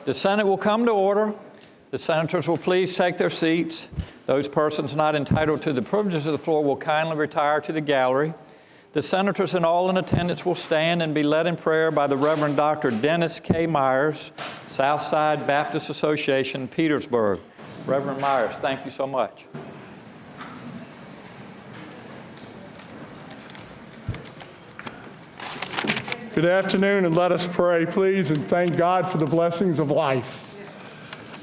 The Senate will come to order. The senators will please take their seats. Those persons not entitled to the privileges of the floor will kindly retire to the gallery. The senators and all in attendance will stand and be led in prayer by the Reverend Dr. Dennis K. Myers, Southside Baptist Association, Petersburg. Reverend Myers, thank you so much. Good afternoon, and let us pray, please, and thank God for the blessings of life.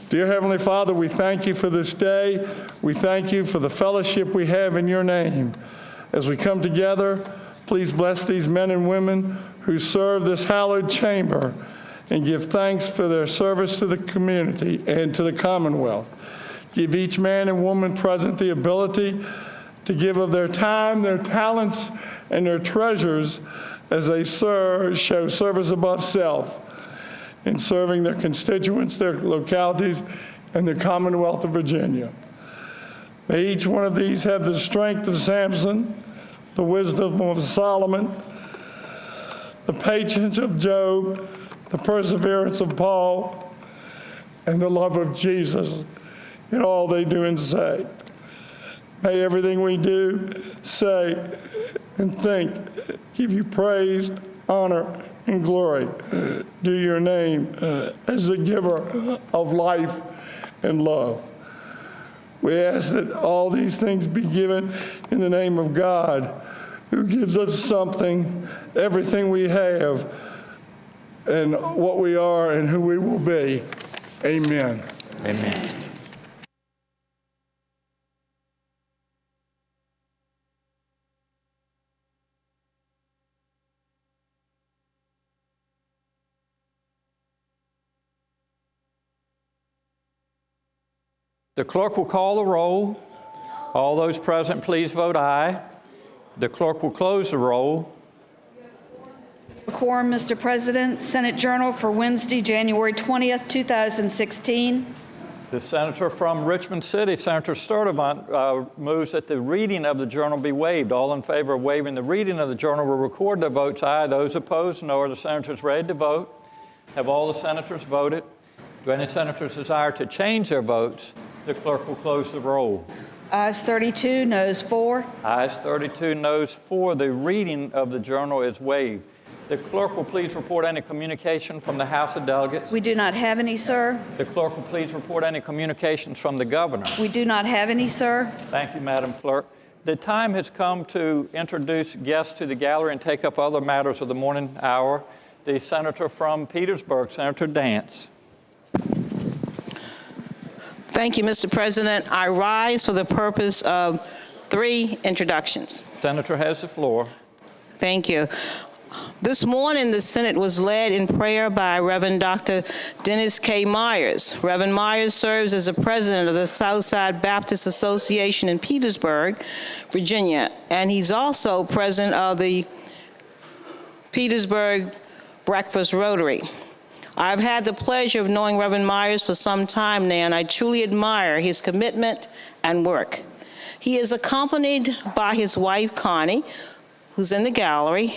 Dear Heavenly Father, we thank you for this day. We thank you for the fellowship we have in your name. As we come together, please bless these men and women who serve this hallowed chamber and give thanks for their service to the community and to the Commonwealth. Give each man and woman present the ability to give of their time, their talents, and their treasures as they show service above self in serving their constituents, their localities, and the Commonwealth of Virginia. May each one of these have the strength of Samson, the wisdom of Solomon, the patience of Job, the perseverance of Paul, and the love of Jesus in all they do and say. May everything we do, say, and think give you praise, honor, and glory. Do your name as the giver of life and love. We ask that all these things be given in the name of God, who gives us something, everything we have, and what we are and who we will be. Amen. Amen. The clerk will call the roll. All those present, please vote aye. The clerk will close the roll. Quorum, Mr. President. Senate Journal for Wednesday, January 20th, 2016. The senator from Richmond City, Senator Sturdivant, moves that the reading of the journal be waived. All in favor of waiving the reading of the journal will record their votes aye. Those opposed, no. Are the senators ready to vote? Have all the senators voted? Do any senators desire to change their votes? The clerk will close the roll. Ayes 32, noes 4. Ayes 32, noes 4. The reading of the journal is waived. The clerk will please report any communication from the House of Delegates. We do not have any, sir. The clerk will please report any communications from the governor. We do not have any, sir. Thank you, Madam Clerk. The time has come to introduce guests to the gallery and take up other matters of the morning hour. The senator from Petersburg, Senator Dance. Thank you, Mr. President. I rise for the purpose of 3 introductions. Senator has the floor. Thank you. This morning, the Senate was led in prayer by Reverend Dr. Dennis K. Myers. Reverend Myers serves as the president of the Southside Baptist Association in Petersburg, Virginia, and he's also president of the Petersburg Breakfast Rotary. I've had the pleasure of knowing Reverend Myers for some time now, and I truly admire his commitment and work. He is accompanied by his wife, Connie, who's in the gallery.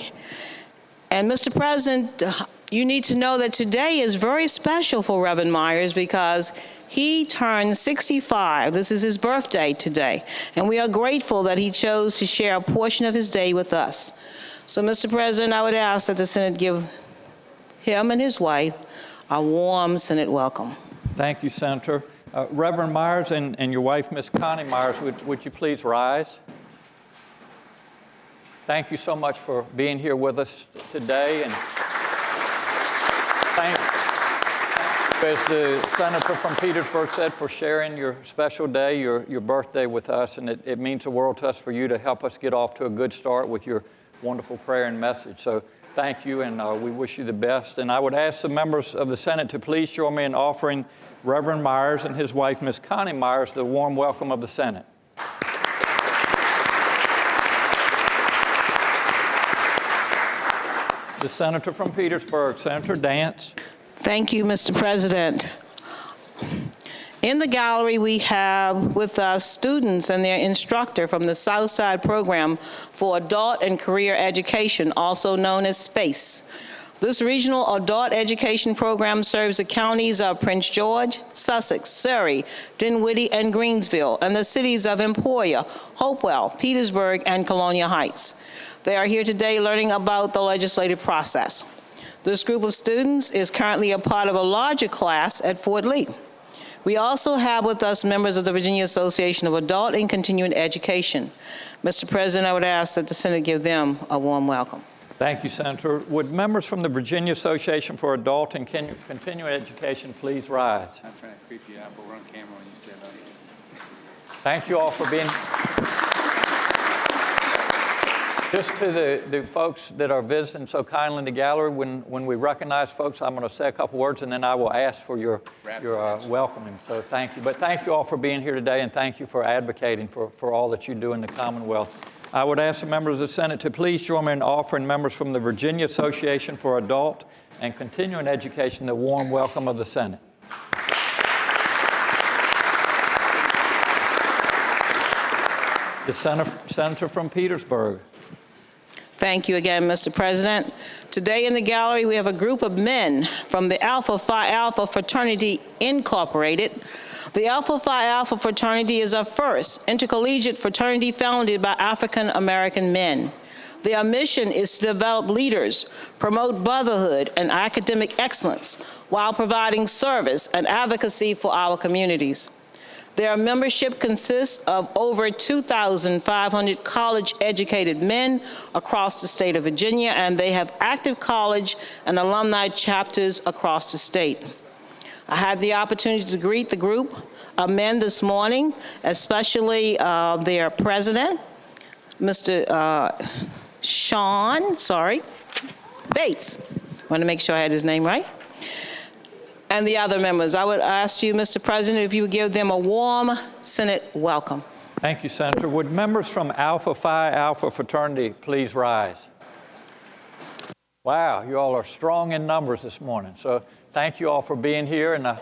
And Mr. President, you need to know that today is very special for Reverend Myers because he turned 65. This is his birthday today. And we are grateful that he chose to share a portion of his day with us. So, Mr. President, I would ask that the Senate give him and his wife a warm Senate welcome. Thank you, Senator. Reverend Myers and your wife, Miss Connie Myers, would you please rise? Thank you so much for being here with us today. And thank you, as the senator from Petersburg said, for sharing your special day, your birthday with us. And it means the world to us for you to help us get off to a good start with your wonderful prayer and message. So thank you, and we wish you the best. And I would ask the members of the Senate to please join me in offering Reverend Myers and his wife, Miss Connie Myers, the warm welcome of the Senate. The senator from Petersburg, Senator Dance. Thank you, Mr. President. In the gallery, we have with us students and their instructor from the Southside Program for Adult and Career Education, also known as SPACE. This regional adult education program serves the counties of Prince George, Sussex, Surrey, Dinwiddie, and Greensville, and the cities of Emporia, Hopewell, Petersburg, and Colonial Heights. They are here today learning about the legislative process. This group of students is currently a part of a larger class at Fort Lee. We also have with us members of the Virginia Association of Adult and Continuing Education. Mr. President, I would ask that the Senate give them a warm welcome. Thank you, Senator. Would members from the Virginia Association for Adult and Continuing Education please rise? I'm trying to creep you out, but we're on camera when you stand up. Thank you all for being. Just to the folks that are visiting so kindly in the gallery, when we recognize folks, I'm going to say a couple words, and then I will ask for your welcoming. So thank you. But thank you all for being here today, and thank you for advocating for all that you do in the Commonwealth. I would ask the members of the Senate to please join me in offering members from the Virginia Association for Adult and Continuing Education the warm welcome of the Senate. The Senator from Petersburg. Thank you again, Mr. President. Today in the gallery, we have a group of men from the Alpha Phi Alpha Fraternity Incorporated. The Alpha Phi Alpha fraternity is our first intercollegiate fraternity founded by African American men. Their mission is to develop leaders, promote brotherhood and academic excellence while providing service and advocacy for our communities. Their membership consists of over 2,500 college-educated men across the state of Virginia, and they have active college and alumni chapters across the state. I had the opportunity to greet the group of men this morning, especially their president, Mr. Sean Bates. I want to make sure I had his name right. And the other members. I would ask you, Mr. President, if you would give them a warm Senate welcome. Thank you, Senator. Would members from Alpha Phi Alpha fraternity please rise? Wow, you all are strong in numbers this morning. So thank you all for being here and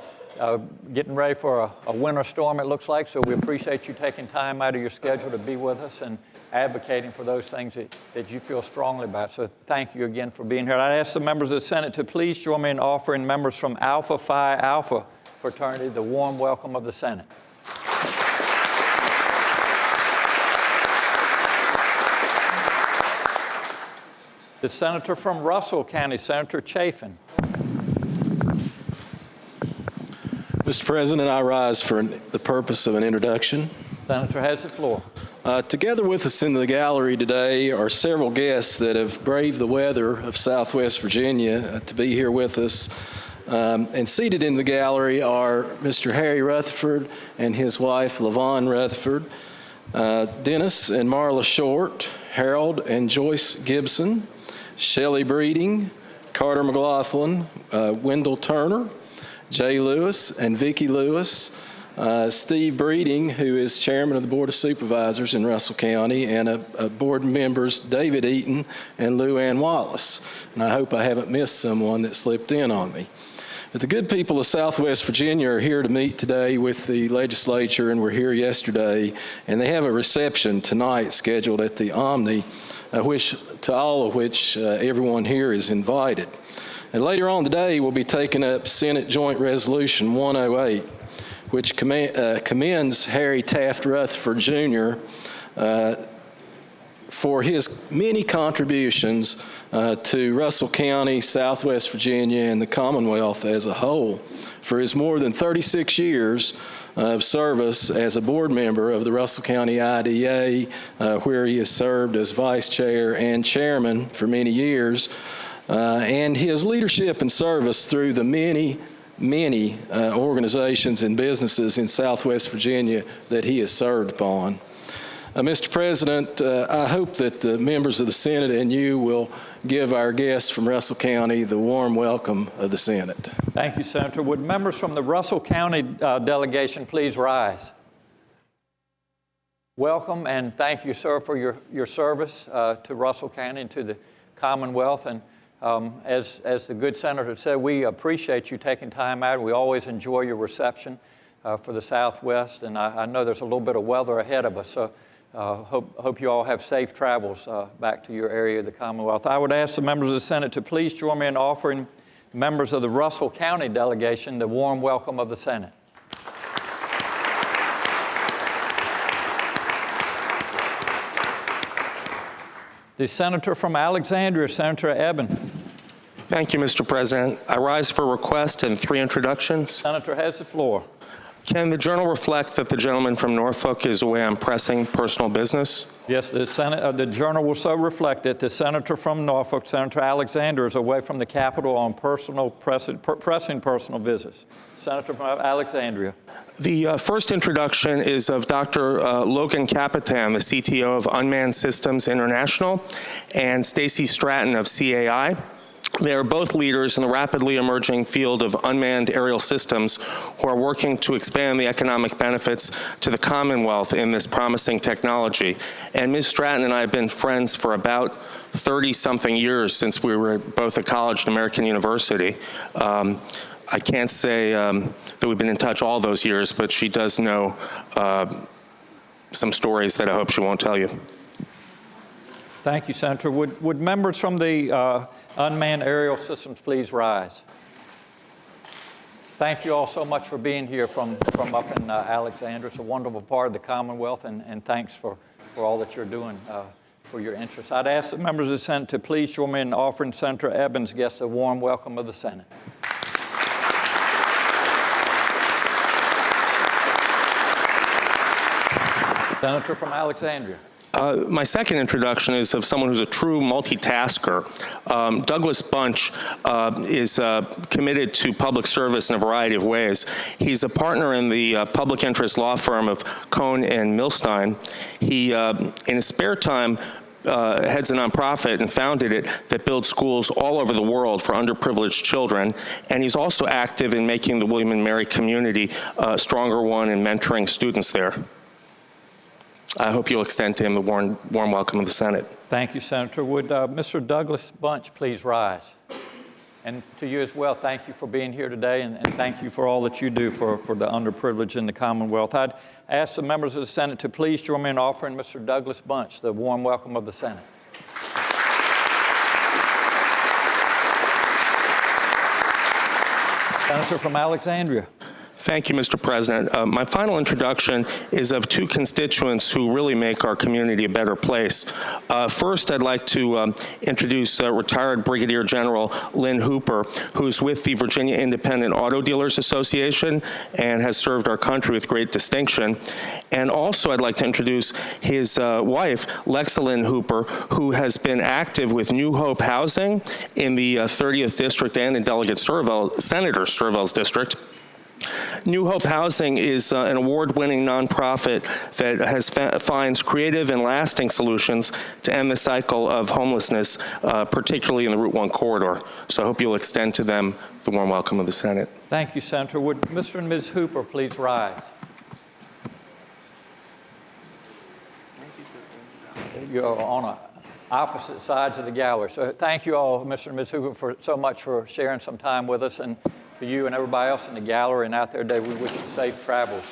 getting ready for a winter storm, it looks like. So we appreciate you taking time out of your schedule to be with us and advocating for those things that you feel strongly about. So thank you again for being here. I'd ask the members of the Senate to please join me in offering members from Alpha Phi Alpha fraternity the warm welcome of the Senate. The Senator from Russell County, Senator Chafin. Mr. President, I rise for the purpose of an introduction. Senator has the floor. Together with us in the gallery today are several guests that have braved the weather of Southwest Virginia to be here with us. And seated in the gallery are Mr. Harry Rutherford and his wife, LaVon Rutherford, Dennis and Marla Short, Harold and Joyce Gibson, Shelley Breeding, Carter McLaughlin, Wendell Turner, Jay Lewis and Vicki Lewis, Steve Breeding, who is chairman of the Board of Supervisors in Russell County, and board members David Eaton and Lou Ann Wallace. And I hope I haven't missed someone that slipped in on me. But the good people of Southwest Virginia are here to meet today with the legislature, and were here yesterday, and they have a reception tonight scheduled at the Omni, to all of which everyone here is invited. And later on today, we'll be taking up Senate Joint Resolution 108, which commends Harry Taft Rutherford Jr. For his many contributions to Russell County, Southwest Virginia, and the Commonwealth as a whole, for his more than 36 years of service as a board member of the Russell County IDA, where he has served as vice chair and chairman for many years, and his leadership and service through the many organizations and businesses in Southwest Virginia that he has served upon. Mr. President, I hope that the members of the Senate and you will give our guests from Russell County the warm welcome of the Senate. Thank you, Senator. Would members from the Russell County delegation please rise? Welcome, and thank you, sir, for your service to Russell County and to the Commonwealth. And as the good senator said, we appreciate you taking time out. We always enjoy your reception for the Southwest, and I know there's a little bit of weather ahead of us. So Hope you all have safe travels back to your area of the Commonwealth. I would ask the members of the Senate to please join me in offering members of the Russell County delegation the warm welcome of the Senate. The senator from Alexandria, Senator Eben. Thank you, Mr. President. I rise for request and 3 introductions. Senator has the floor. Can the journal reflect that the gentleman from Norfolk is away on pressing personal business? Yes, the journal will so reflect that the senator from Norfolk, Senator Alexander, is away from the Capitol on pressing personal business. Senator from Alexandria. The first introduction is of Dr. Logan Capitan, the CTO of Unmanned Systems International, and Stacy Stratton of CAI. They are both leaders in the rapidly emerging field of unmanned aerial systems who are working to expand the economic benefits to the Commonwealth in this promising technology. And Ms. Stratton and I have been friends for about 30-something years since we were both at college at American University. I can't say that we've been in touch all those years, but she does know some stories that I hope she won't tell you. Thank you, Senator. Would members from the Unmanned Aerial Systems please rise? Thank you all so much for being here from up in Alexandria. It's a wonderful part of the Commonwealth, and thanks for all that you're doing for your interest. I'd ask the members of the Senate to please join me in offering Senator Eben's guests a warm welcome of the Senate. Senator from Alexandria. My second introduction is of someone who's a true multitasker. Douglas Bunch is committed to public service in a variety of ways. He's a partner in the public interest law firm of Cohn and Milstein. He, in his spare time, heads a nonprofit and founded it that builds schools all over the world for underprivileged children. And he's also active in making the William and Mary community a stronger one and mentoring students there. I hope you'll extend to him the warm welcome of the Senate. Thank you, Senator. Would Mr. Douglas Bunch please rise? And to you as well, thank you for being here today, and thank you for all that you do for the underprivileged in the Commonwealth. I'd ask the members of the Senate to please join me in offering Mr. Douglas Bunch the warm welcome of the Senate. Senator from Alexandria. Thank you, Mr. President. My final introduction is of 2 constituents who really make our community a better place. First, I'd like to introduce retired Brigadier General Lynn Hooper, who's with the Virginia Independent Auto Dealers Association and has served our country with great distinction. And also, I'd like to introduce his wife, Lexa Lynn Hooper, who has been active with New Hope Housing in the 30th District and in Delegate Senator Sturvell's district. New Hope Housing is an award-winning nonprofit that finds creative and lasting solutions to end the cycle of homelessness, particularly in the Route 1 corridor. So I hope you'll extend to them the warm welcome of the Senate. Thank you, Senator. Would Mr. and Ms. Hooper please rise? You're on opposite sides of the gallery. So thank you all, Mr. and Ms. Hooper, so much for sharing some time with us. And to you and everybody else in the gallery and out there today, we wish you safe travels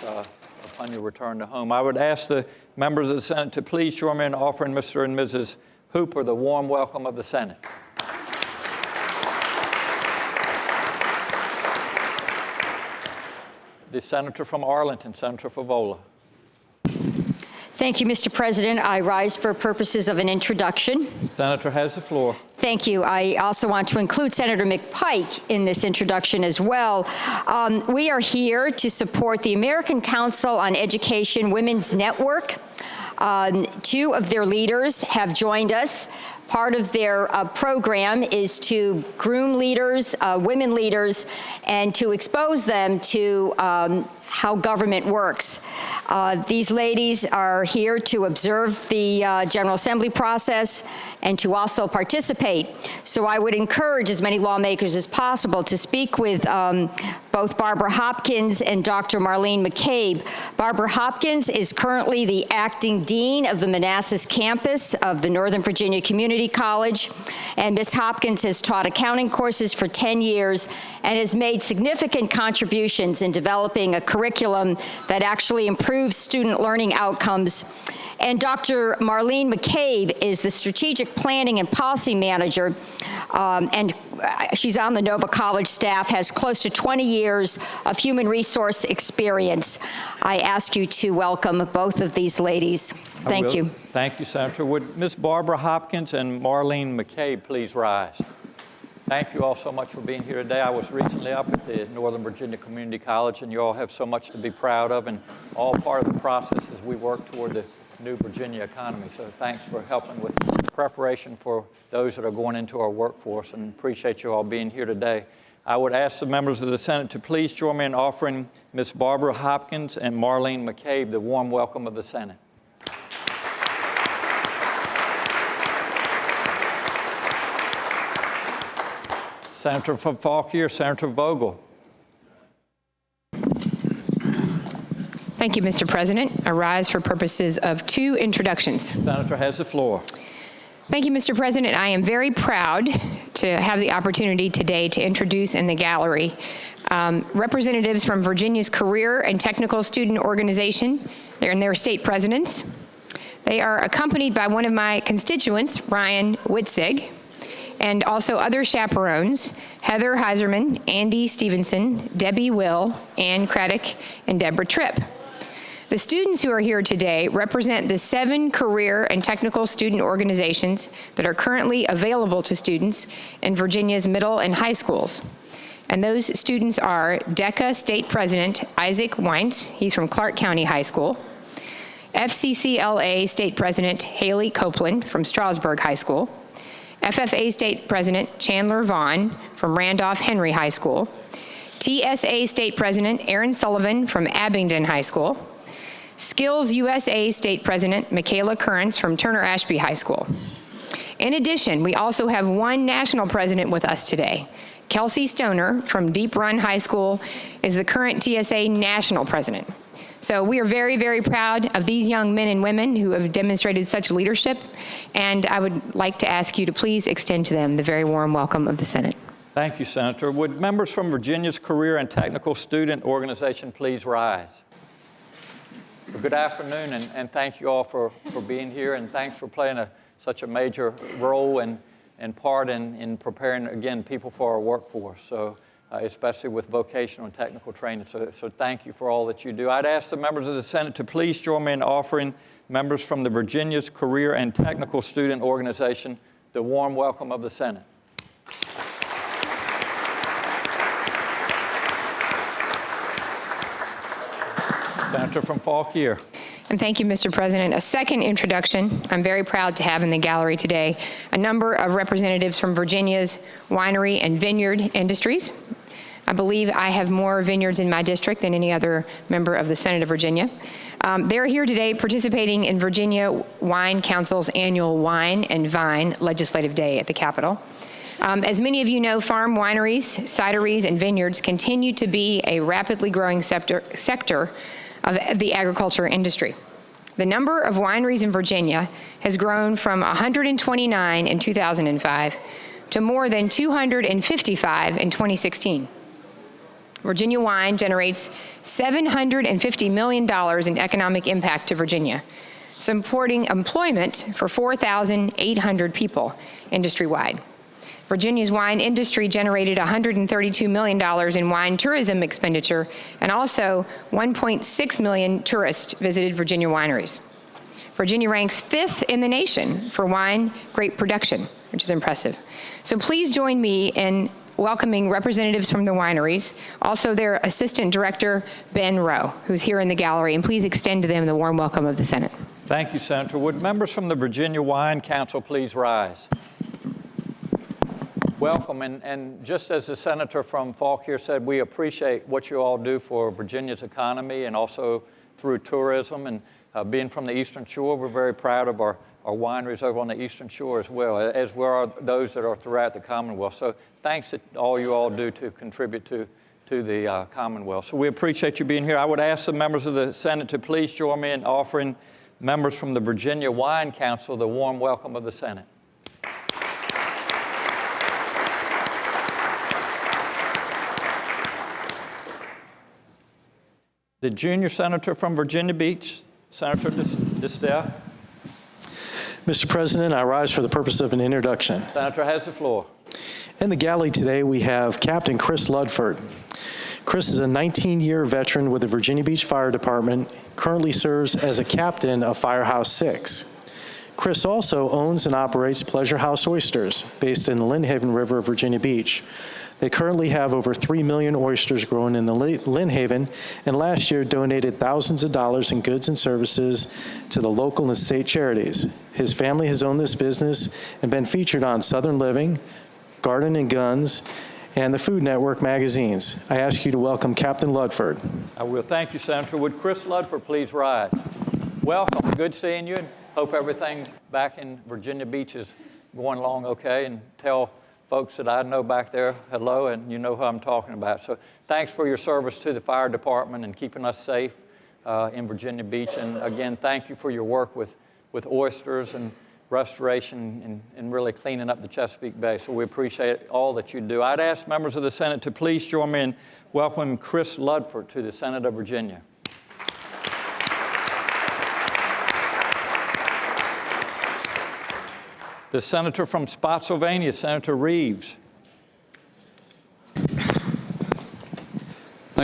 upon your return to home. I would ask the members of the Senate to please join me in offering Mr. and Mrs. Hooper the warm welcome of the Senate. The Senator from Arlington, Senator Favola. Thank you, Mr. President. I rise for purposes of an introduction. Senator has the floor. Thank you. I also want to include Senator McPike in this introduction as well. We are here to support the American Council on Education Women's Network. 2 of their leaders have joined us. Part of their program is to groom leaders, women leaders, and to expose them to how government works. These ladies are here to observe the General Assembly process and to also participate. So I would encourage as many lawmakers as possible to speak with both Barbara Hopkins and Dr. Marlene McCabe. Barbara Hopkins is currently the acting dean of the Manassas campus of the Northern Virginia Community College, and Ms. Hopkins has taught accounting courses for 10 years and has made significant contributions in developing a curriculum that actually improves student learning outcomes And Dr. Marlene McCabe is the Strategic Planning and Policy Manager, and she's on the Nova College staff, has close to 20 years of human resource experience. I ask you to welcome both of these ladies. Thank you. Thank you, Senator. Would Ms. Barbara Hopkins and Marlene McCabe please rise? Thank you all so much for being here today. I was recently up at the Northern Virginia Community College, and you all have so much to be proud of, and all part of the process as we work toward the new Virginia economy. So thanks for helping with preparation for those that are going into our workforce, and appreciate you all being here today. I would ask the members of the Senate to please join me in offering Ms. Barbara Hopkins and Marlene McCabe the warm welcome of the Senate. Senator from Fauquier, Senator Vogel. Thank you, Mr. President. I rise for purposes of 2 introductions. Senator has the floor. Thank you, Mr. President. I am very proud to have the opportunity today to introduce in the gallery representatives from Virginia's Career and Technical Student Organization. They're in their state presidents. They are accompanied by one of my constituents, Ryan Witzig, and also other chaperones, Heather Heiserman, Andy Stevenson, Debbie Will, Ann Craddock, and Deborah Tripp. The students who are here today represent the 7 career and technical student organizations that are currently available to students in Virginia's middle and high schools. And those students are DECA State President Isaac Weintz, he's from Clark County High School, FCCLA State President Haley Copeland from Strasburg High School, FFA State President Chandler Vaughn from Randolph Henry High School, TSA State President Aaron Sullivan from Abingdon High School, Skills USA State President Michaela Currents from Turner Ashby High School. In addition, we also have one national president with us today. Kelsey Stoner from Deep Run High School is the current TSA national president. So we are very, very proud of these young men and women who have demonstrated such leadership, and I would like to ask you to please extend to them the very warm welcome of the Senate. Thank you, Senator. Would members from Virginia's Career and Technical Student Organization please rise? Well, good afternoon, and thank you all for being here, and thanks for playing such a major role and part in preparing, again, people for our workforce. So. Especially with vocational and technical training. So thank you for all that you do. I'd ask the members of the Senate to please join me in offering members from the Virginia's Career and Technical Student Organization the warm welcome of the Senate. Senator from Fauquier. And thank you, Mr. President. A second introduction I'm very proud to have in the gallery today, a number of representatives from Virginia's winery and vineyard industries. I believe I have more vineyards in my district than any other member of the Senate of Virginia. They're here today participating in Virginia Wine Council's annual Wine and Vine Legislative Day at the Capitol. As many of you know, farm wineries, cideries, and vineyards continue to be a rapidly growing sector of the agriculture industry. The number of wineries in Virginia has grown from 129 in 2005 to more than 255 in 2016. Virginia Wine generates $750 million in economic impact to Virginia, supporting employment for 4,800 people industry-wide. Virginia's wine industry generated $132 million in wine tourism expenditure, and also 1.6 million tourists visited Virginia wineries. Virginia ranks 5th in the nation for wine grape production, which is impressive. So please join me in welcoming representatives from the wineries, also their Assistant Director, Ben Rowe, who's here in the gallery, and please extend to them the warm welcome of the Senate. Thank you, Senator. Would members from the Virginia Wine Council please rise? Welcome, and just as the senator from Fauquier said, we appreciate what you all do for Virginia's economy and also through tourism. And being from the Eastern Shore, we're very proud of our wineries over on the Eastern Shore as well, as well as those that are throughout the Commonwealth. So thanks to all you all do to contribute to the Commonwealth. So we appreciate you being here. I would ask the members of the Senate to please join me in offering members from the Virginia Wine Council the warm welcome of the Senate. The junior senator from Virginia Beach, Senator DeStefano. Mr. President, I rise for the purpose of an introduction. Senator has the floor. In the galley today, we have Captain Chris Ludford. Chris is a 19-year veteran with the Virginia Beach Fire Department, currently serves as a captain of Firehouse 6. Chris also owns and operates Pleasure House Oysters, based in the Lynnhaven River of Virginia Beach. They currently have over 3 million oysters grown in the Lynnhaven, and last year donated thousands of dollars in goods and services to the local and state charities. His family has owned this business and been featured on Southern Living, Garden and Guns, and the Food Network magazines. I ask you to welcome Captain Ludford. I will. Thank you, Senator. Would Chris Ludford please rise? Welcome. Good seeing you, and hope everything back in Virginia Beach is going along okay, and tell folks that I know back there hello, and you know who I'm talking about. So thanks for your service to the fire department and keeping us safe in Virginia Beach. And again, thank you for your work with oysters and restoration and really cleaning up the Chesapeake Bay. So we appreciate all that you do. I'd ask members of the Senate to please join me in welcoming Chris Ludford to the Senate of Virginia. The senator from Spotsylvania, Senator Reeves. Thank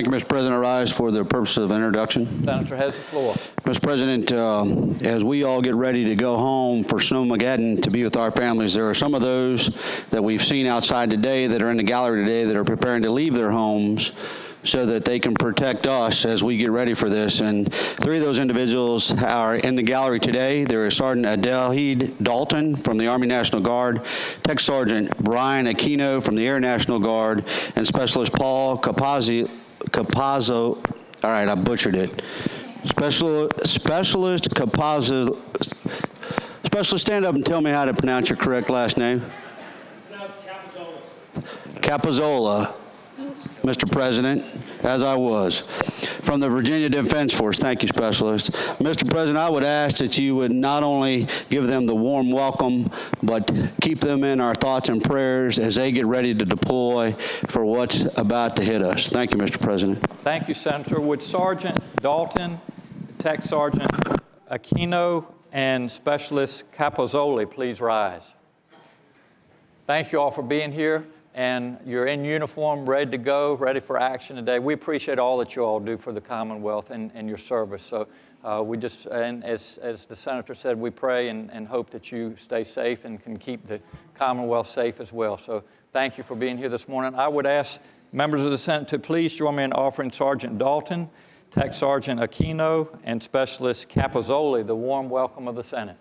you, Mr. President. I rise for the purpose of introduction. Senator has the floor. Mr. President, as we all get ready to go home for Snowmageddon to be with our families, there are some of those that we've seen outside today that are in the gallery today that are preparing to leave their homes so that they can protect us as we get ready for this. And 3 of those individuals are in the gallery today. There is Sergeant Adelheid Dalton from the Army National Guard, Tech Sergeant Brian Aquino from the Air National Guard, and Specialist Paul Capazzo, all right, I butchered it. Specialist Capazzo, Specialist, stand up and tell me how to pronounce your correct last name. Capazzola. Mr. President, as I was. From the Virginia Defense Force, thank you, Specialist. Mr. President, I would ask that you would not only give them the warm welcome, but keep them in our thoughts and prayers as they get ready to deploy for what's about to hit us. Thank you, Mr. President. Thank you, Senator. Would Sergeant Dalton, Tech Sergeant Aquino, and Specialist Capozzoli please rise? Thank you all for being here. And you're in uniform, ready to go, ready for action today. We appreciate all that you all do for the Commonwealth and your service. So we just, and as the Senator said, we pray and hope that you stay safe and can keep the Commonwealth safe as well. So thank you for being here this morning. I would ask members of the Senate to please join me in offering Sergeant Dalton, Tech Sergeant Aquino, and Specialist Capozzoli the warm welcome of the Senate.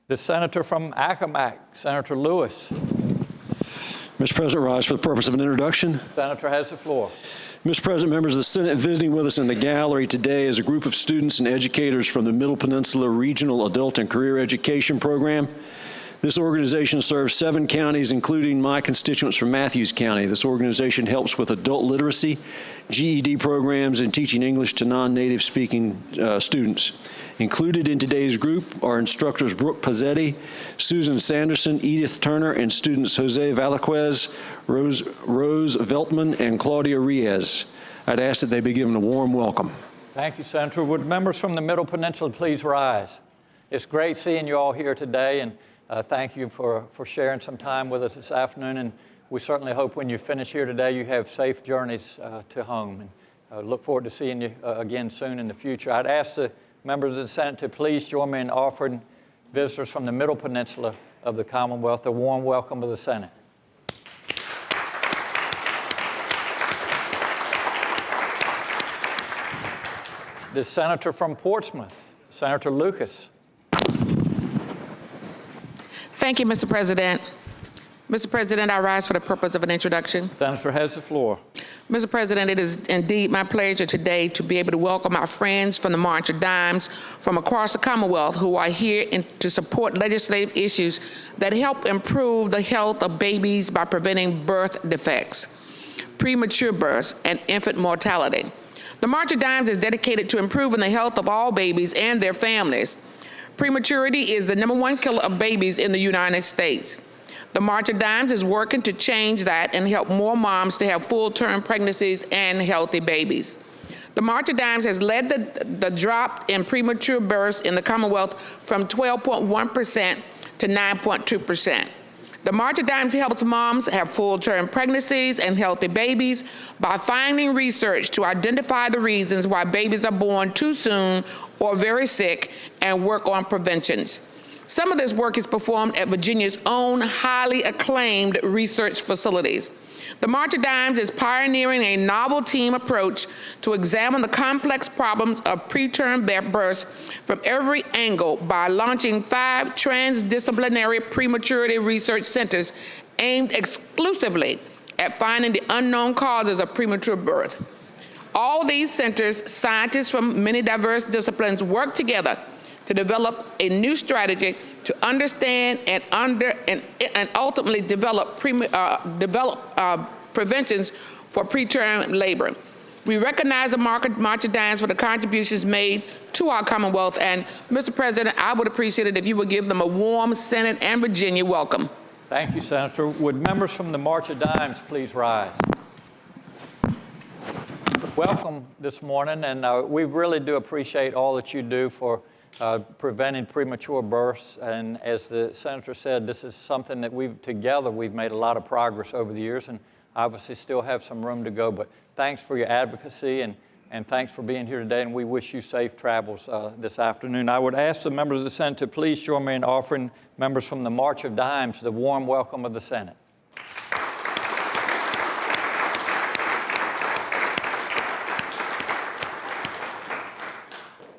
The senator from Accomack, Senator Lewis. Mr. President, rise for the purpose of an introduction. Senator has the floor. Mr. President, members of the Senate, visiting with us in the gallery today is a group of students and educators from the Middle Peninsula Regional Adult and Career Education Program. This organization serves 7 counties, including my constituents from Matthews County. This organization helps with adult literacy, GED programs, and teaching English to non-native speaking students. Included in today's group are instructors Brooke Pazzetti, Susan Sanderson, Edith Turner, and students Jose Valaquez, Rose Veltman, and Claudia Riez. I'd ask that they be given a warm welcome. Thank you, Senator. Would members from the Middle Peninsula please rise? It's great seeing you all here today, and thank you for sharing some time with us this afternoon. And we certainly hope when you finish here today, you have safe journeys to home. And look forward to seeing you again soon in the future. I'd ask the members of the Senate to please join me in offering visitors from the Middle Peninsula of the Commonwealth a warm welcome of the Senate. The senator from Portsmouth, Senator Lucas. Thank you, Mr. President. Mr. President, I rise for the purpose of an introduction. Senator has the floor. Mr. President, it is indeed my pleasure today to be able to welcome our friends from the March of Dimes from across the Commonwealth who are here to support legislative issues that help improve the health of babies by preventing birth defects, premature births, and infant mortality. The March of Dimes is dedicated to improving the health of all babies and their families. Prematurity is the #1 killer of babies in the United States. The March of Dimes is working to change that and help more moms to have full-term pregnancies and healthy babies. The March of Dimes has led the drop in premature births in the Commonwealth from 12.1% to 9.2%. The March of Dimes helps moms have full-term pregnancies and healthy babies by finding research to identify the reasons why babies are born too soon or very sick and work on preventions. Some of this work is performed at Virginia's own highly acclaimed research facilities. The March of Dimes is pioneering a novel team approach to examine the complex problems of preterm births from every angle by launching 5 transdisciplinary prematurity research centers aimed exclusively at finding the unknown causes of premature birth. All these centers, scientists from many diverse disciplines work together to develop a new strategy to understand and ultimately develop preventions for preterm labor. We recognize the March of Dimes for the contributions made to our Commonwealth, and Mr. President, I would appreciate it if you would give them a warm Senate and Virginia welcome. Thank you, Senator. Would members from the March of Dimes please rise? Welcome this morning, and we really do appreciate all that you do for preventing premature births. And as the Senator said, this is something that we've made a lot of progress over the years, and obviously still have some room to go. But thanks for your advocacy, and thanks for being here today, and we wish you safe travels this afternoon. I would ask the members of the Senate to please join me in offering members from the March of Dimes the warm welcome of the Senate.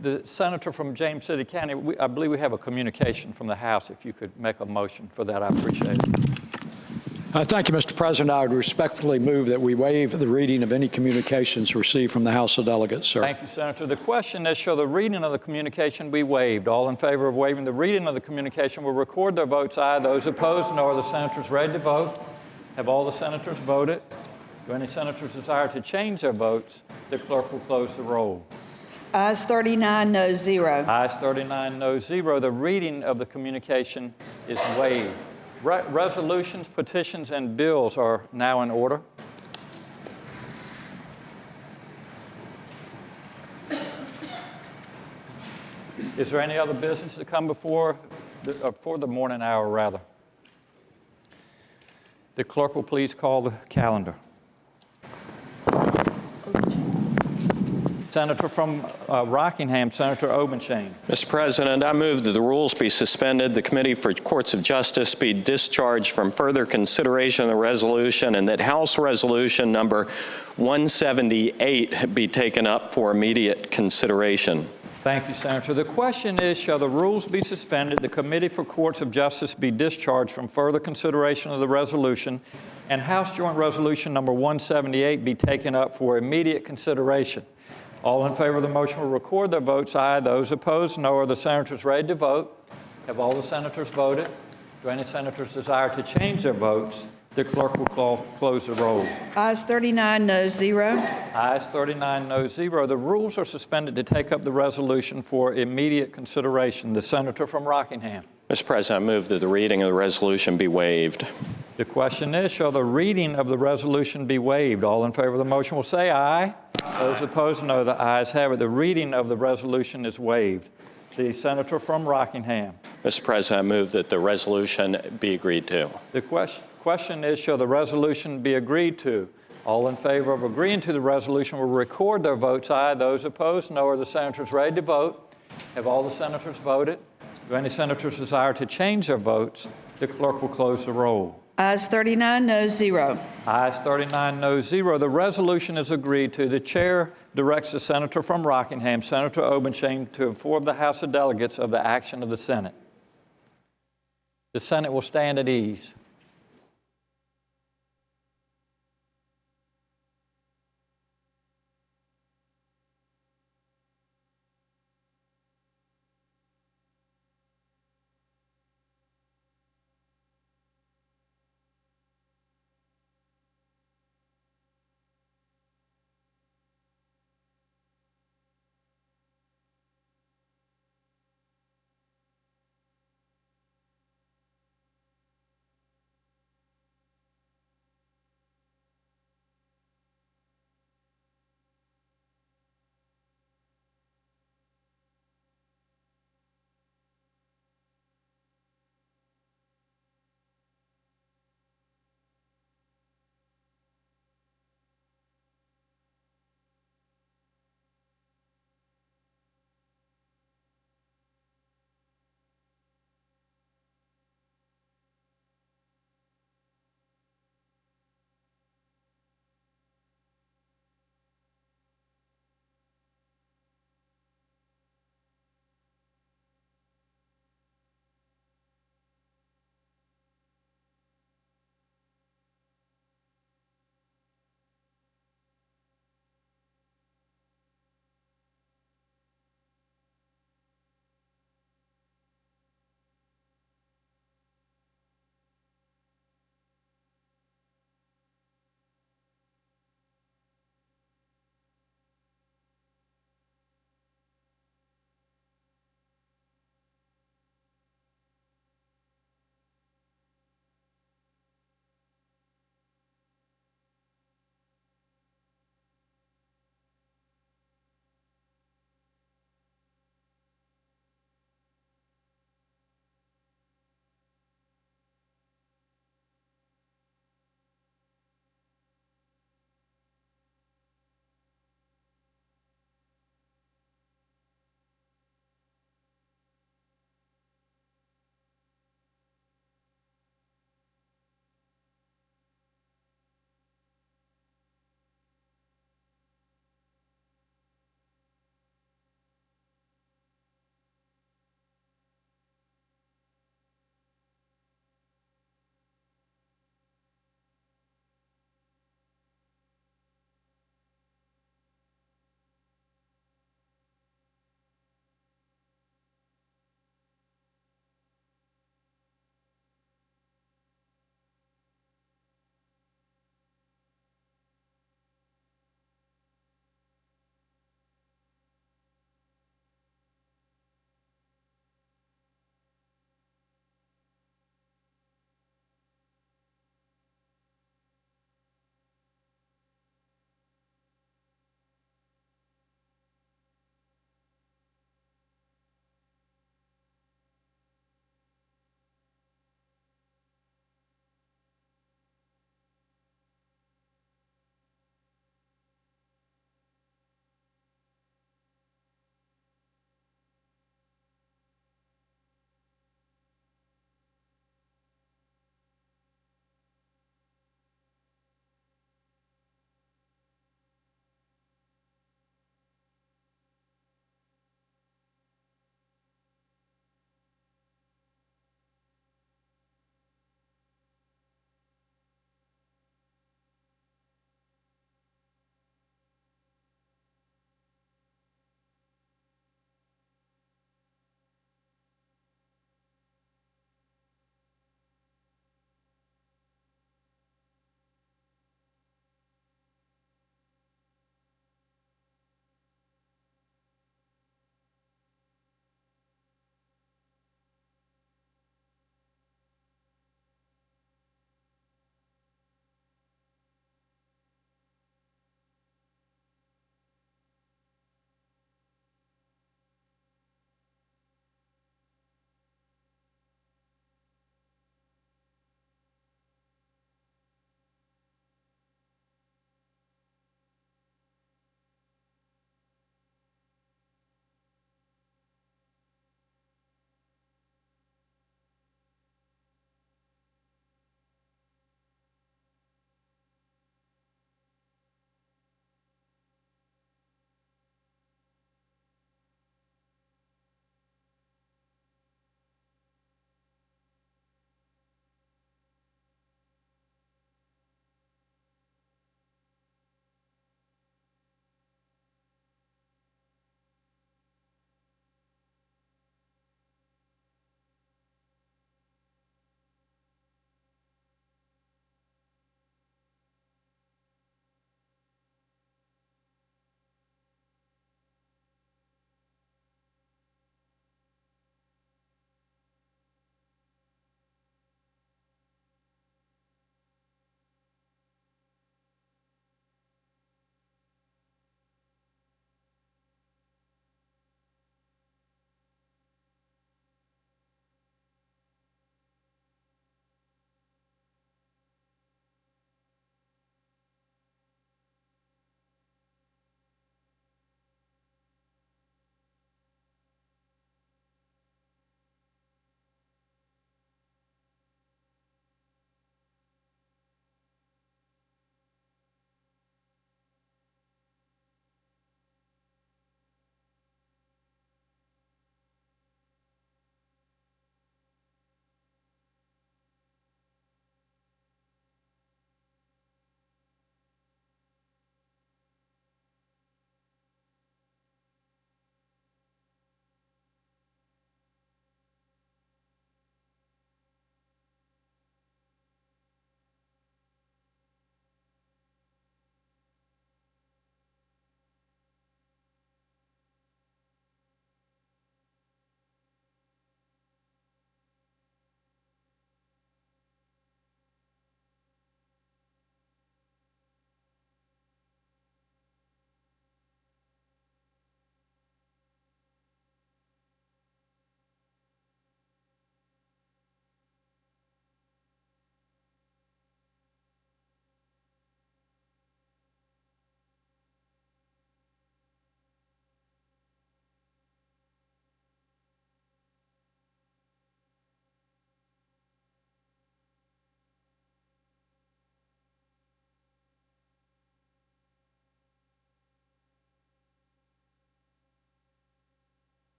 The senator from James City County, I believe we have a communication from the House. If you could make a motion for that, I appreciate it. Thank you, Mr. President. I would respectfully move that we waive the reading of any communications received from the House of Delegates, sir. Thank you, Senator. The question is, shall the reading of the communication be waived? All in favor of waiving the reading of the communication will record their votes aye. Those opposed, no. Are the senators ready to vote? Have all the senators voted? Do any senators desire to change their votes? The clerk will close the roll. Ayes 39, noes 0. Ayes 39, noes 0. The reading of the communication is waived. Resolutions, petitions, and bills are now in order. Is there any other business to come before the morning hour, rather? The clerk will please call the calendar. Senator from Rockingham, Senator Obenshain. Mr. President, I move that the rules be suspended, the Committee for Courts of Justice be discharged from further consideration of the resolution, and that House Resolution number 178 be taken up for immediate consideration. Thank you, Senator. The question is, shall the rules be suspended, the Committee for Courts of Justice be discharged from further consideration of the resolution, and House Joint Resolution number 178 be taken up for immediate consideration? All in favor of the motion will record their votes aye. Those opposed, no. Are the senators ready to vote? Have all the senators voted? Do any senators desire to change their votes? The clerk will close the roll. Ayes 39, noes 0. Ayes 39, noes 0. The rules are suspended to take up the resolution for immediate consideration. The senator from Rockingham. Mr. President, I move that the reading of the resolution be waived. The question is, shall the reading of the resolution be waived? All in favor of the motion will say aye. Those opposed, no. The ayes have it. The reading of the resolution is waived. The senator from Rockingham. Mr. President, I move that the resolution be agreed to. The question is, shall the resolution be agreed to? All in favor of agreeing to the resolution will record their votes aye. Those opposed, no. Are the senators ready to vote? Have all the senators voted? Do any senators desire to change their votes? The clerk will close the roll. Ayes 39, noes 0. Ayes 39, noes 0. The resolution is agreed to. The chair directs the senator from Rockingham, Senator Obenshain, to inform the House of Delegates of the action of the Senate. The Senate will stand at ease.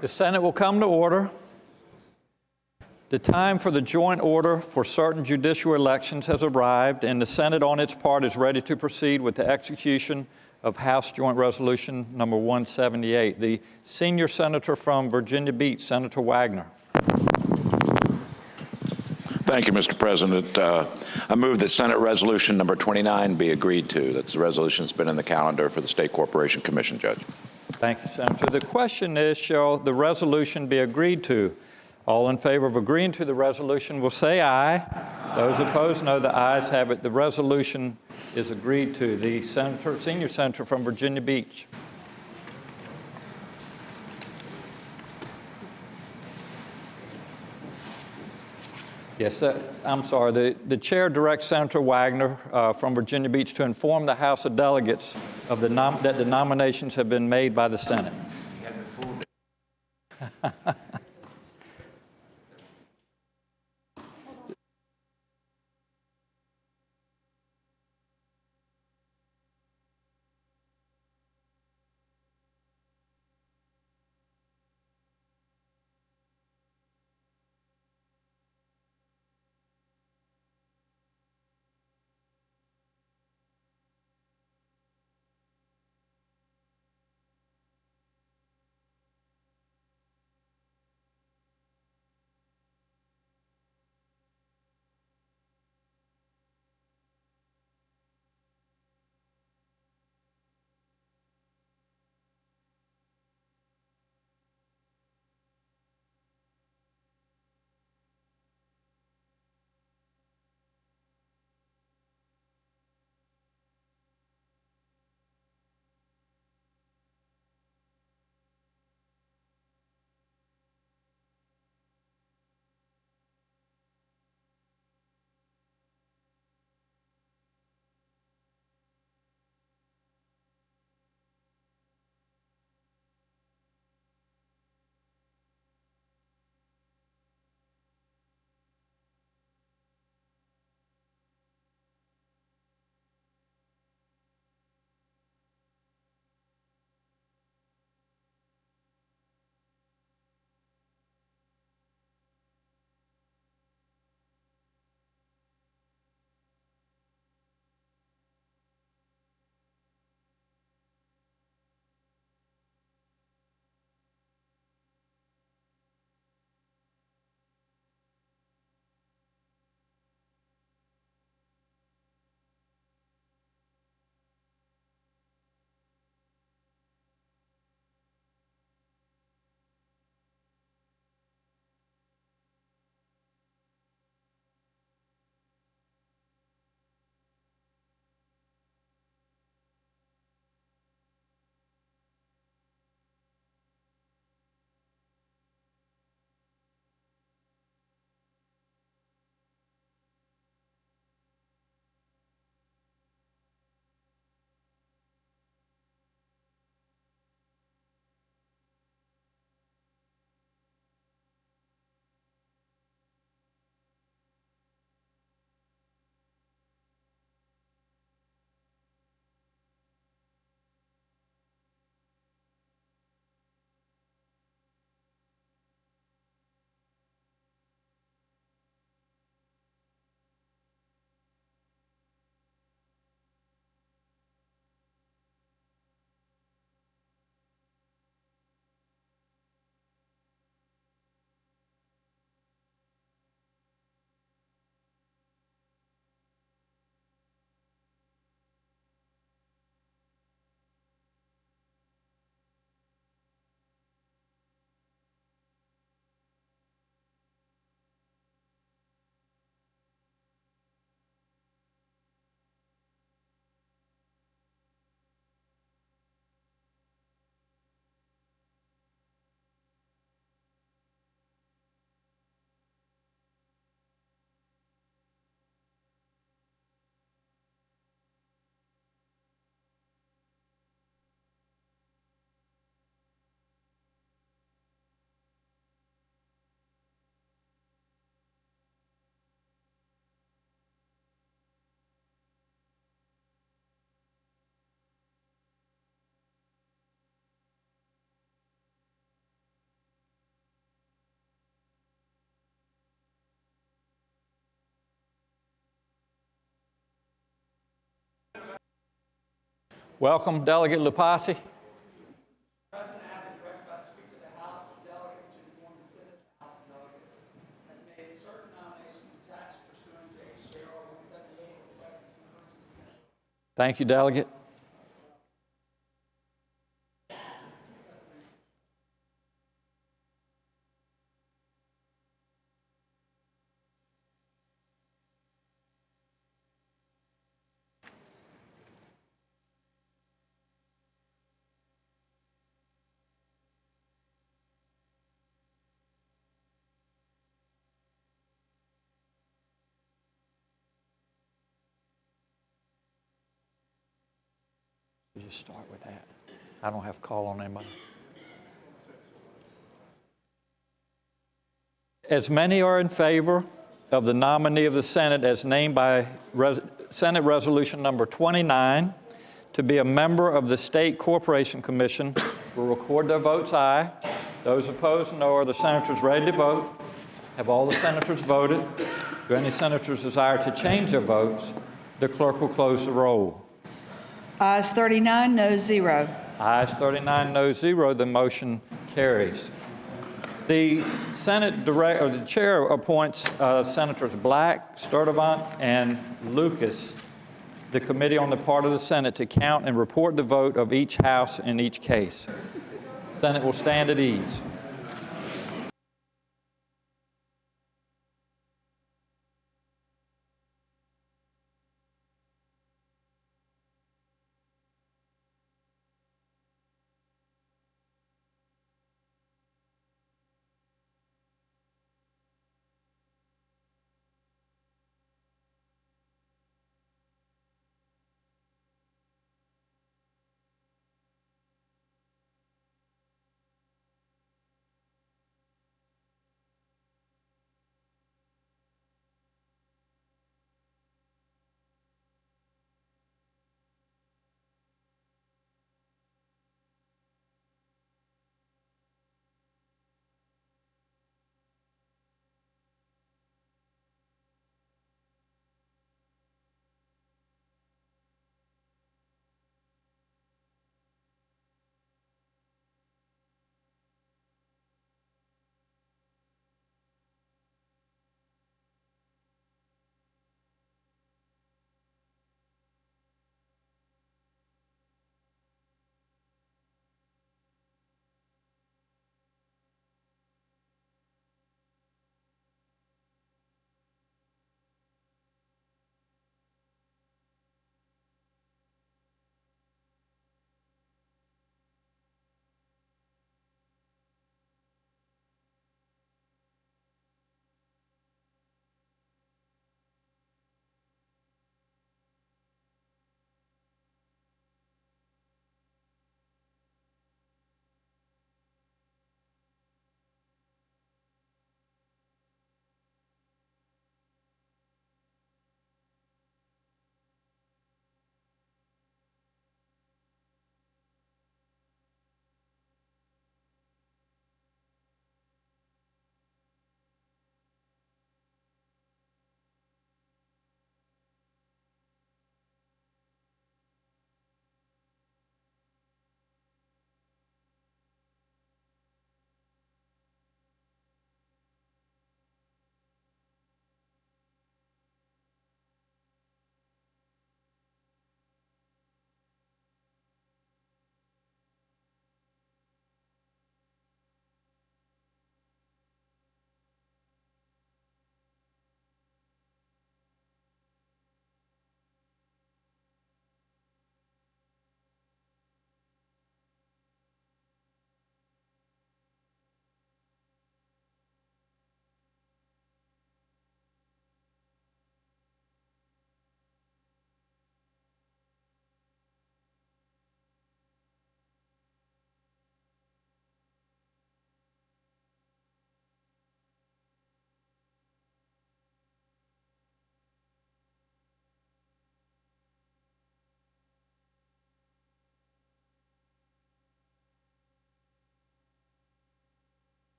The Senate will come to order. The time for the joint order for certain judicial elections has arrived, and the Senate on its part is ready to proceed with the execution of House Joint Resolution number 178. The senior senator from Virginia Beach, Senator Wagner. Thank you, Mr. President. I move that Senate Resolution number 29 be agreed to. That's the resolution that's been in the calendar for the State Corporation Commission, Judge. Thank you, Senator. The question is, shall the resolution be agreed to? All in favor of agreeing to the resolution will say aye. Those opposed, no. The ayes have it. The resolution is agreed to. The senior senator from Virginia Beach. Yes, I'm sorry. The chair directs Senator Wagner from Virginia Beach to inform the House of Delegates of that the nominations have been made by the Senate. Welcome, Delegate Lupasi. Thank you, Delegate. You just start with that. I don't have to call on anybody. As many are in favor of the nominee of the Senate as named by Senate Resolution number 29 to be a member of the State Corporation Commission will record their votes aye. Those opposed, no. Are the senators ready to vote? Have all the senators voted? Do any senators desire to change their votes? The clerk will close the roll. Ayes 39, noes 0. Ayes 39, noes 0. The motion carries. The the chair appoints Senators Black, Sturtevant, and Lucas, the committee on the part of the Senate, to count and report the vote of each House in each case. The Senate will stand at ease.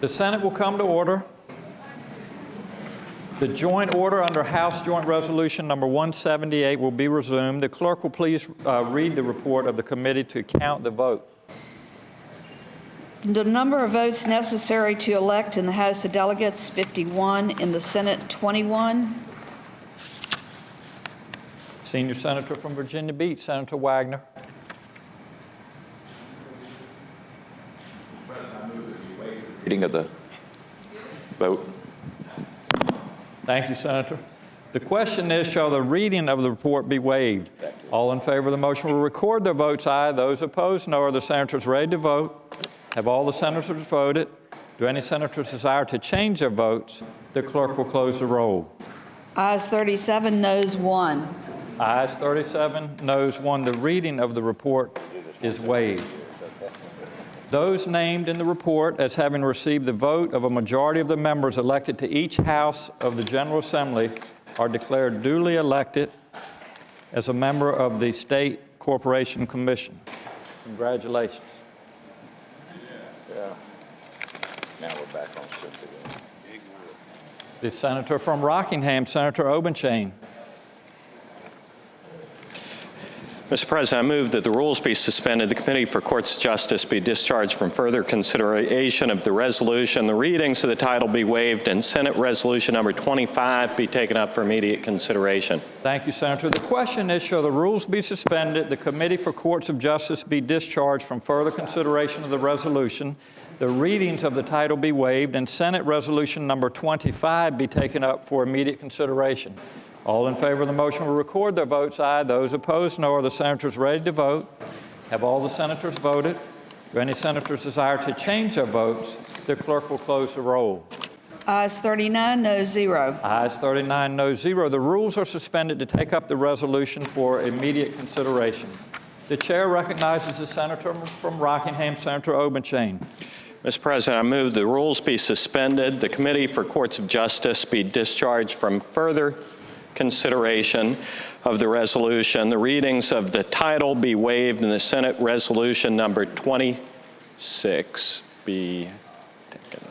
The Senate will come to order. The joint order under House Joint Resolution number 178 will be resumed. The clerk will please read the report of the committee to count the vote. The number of votes necessary to elect in the House of Delegates, 51. In the Senate, 21. Senior Senator from Virginia Beach, Senator Wagner. Reading of the vote. Thank you, Senator. The question is, shall the reading of the report be waived? All in favor of the motion will record their votes aye. Those opposed, no. Are the senators ready to vote? Have all the senators voted? Do any senators desire to change their votes? The clerk will close the roll. Ayes 37, noes 1. Ayes 37, noes 1. The reading of the report is waived. Those named in the report as having received the vote of a majority of the members elected to each house of the General Assembly are declared duly elected as a member of the State Corporation Commission. Congratulations. Yeah. Now we're back on script again. The senator from Rockingham, Senator Obenshain. Mr. President, I move that the rules be suspended, the Committee for Courts of Justice be discharged from further consideration of the resolution, the readings of the title be waived, and Senate Resolution number 25 be taken up for immediate consideration. Thank you, Senator. The question is, shall the rules be suspended, the Committee for Courts of Justice be discharged from further consideration of the resolution, the readings of the title be waived, and Senate Resolution number 25 be taken up for immediate consideration? All in favor of the motion will record their votes aye. Those opposed, no. Are the senators ready to vote? Have all the senators voted? Do any senators desire to change their votes? The clerk will close the roll. Ayes 39, noes 0. Ayes 39, noes 0. The rules are suspended to take up the resolution for immediate consideration. The chair recognizes the senator from Rockingham, Senator Obenshain. Mr. President, I move the rules be suspended, the Committee for Courts of Justice be discharged from further consideration of the resolution, the readings of the title be waived, and the Senate Resolution number 26 be taken.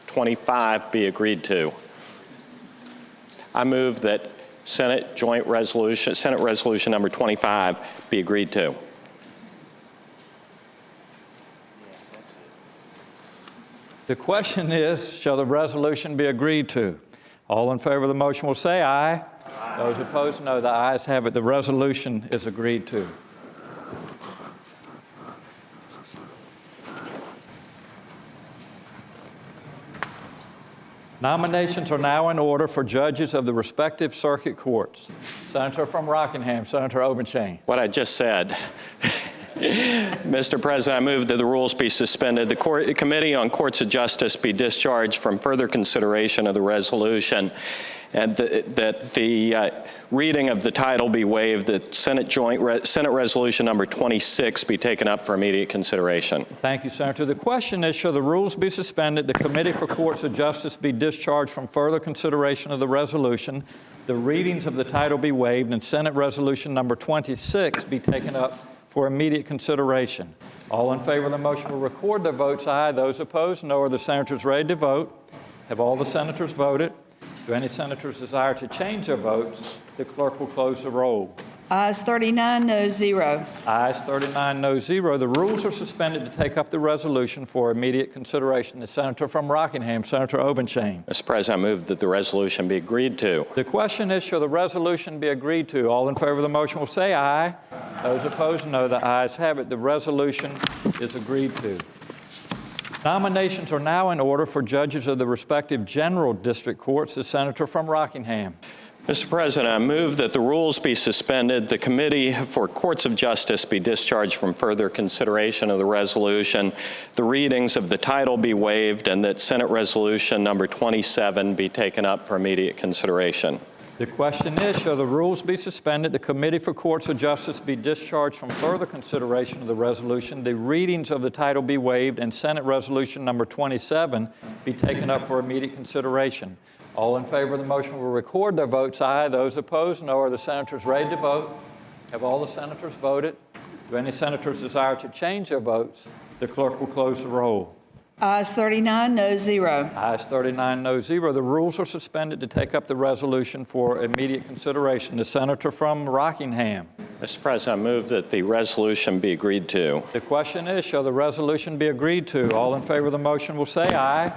25 be agreed to. I move that Senate Resolution number 25 be agreed to. The question is, shall the resolution be agreed to? All in favor of the motion will say aye. Aye. Those opposed, no. The ayes have it. The resolution is agreed to. Nominations are now in order for judges of the respective circuit courts. Senator from Rockingham, Senator Obenshain. What I just said. Mr. President, I move that the rules be suspended, the Committee on Courts of Justice be discharged from further consideration of the resolution, and that the reading of the title be waived, that Senate Resolution number 26 be taken up for immediate consideration. Thank you, Senator. The question is, shall the rules be suspended, the Committee for Courts of Justice be discharged from further consideration of the resolution, the readings of the title be waived, and Senate Resolution number 26 be taken up for immediate consideration? All in favor of the motion will record their votes aye. Those opposed, no. Are the senators ready to vote? Have all the senators voted? Do any senators desire to change their votes? The clerk will close the roll. Ayes 39, noes 0. Ayes 39, noes 0. The rules are suspended to take up the resolution for immediate consideration. The senator from Rockingham, Senator Obenshain. Mr. President, I move that the resolution be agreed to. The question is, shall the resolution be agreed to? All in favor of the motion will say aye. Those opposed, no. The ayes have it. The resolution is agreed to. Nominations are now in order for judges of the respective general district courts. The senator from Rockingham. Mr. President, I move that the rules be suspended, the Committee for Courts of Justice be discharged from further consideration of the resolution, the readings of the title be waived, and that Senate Resolution number 27 be taken up for immediate consideration. The question is, shall the rules be suspended, the Committee for Courts of Justice be discharged from further consideration of the resolution, the readings of the title be waived, and Senate Resolution number 27 be taken up for immediate consideration? All in favor of the motion will record their votes aye. Those opposed, no. Are the senators ready to vote? Have all the senators voted? Do any senators desire to change their votes? The clerk will close the roll. Ayes 39, no 0. Ayes 39, no 0. The rules are suspended to take up the resolution for immediate consideration. The senator from Rockingham. Mr. President, I move that the resolution be agreed to. The question is, shall the resolution be agreed to? All in favor of the motion will say aye.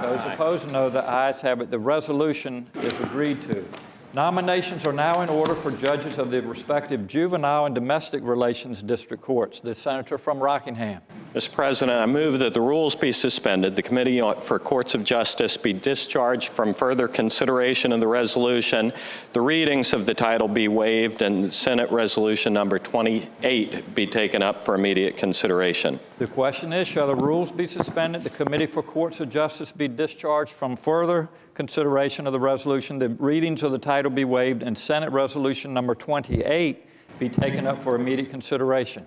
Those opposed, no. The ayes have it. The resolution is agreed to. Nominations are now in order for judges of the respective juvenile and domestic relations district courts. The senator from Rockingham. Mr. President, I move that the rules be suspended, the Committee for Courts of Justice be discharged from further consideration of the resolution, the readings of the title be waived, and Senate Resolution number 28 be taken up for immediate consideration. The question is, shall the rules be suspended, the Committee for Courts of Justice be discharged from further consideration of the resolution, the readings of the title be waived, and Senate Resolution number 28 be taken up for immediate consideration?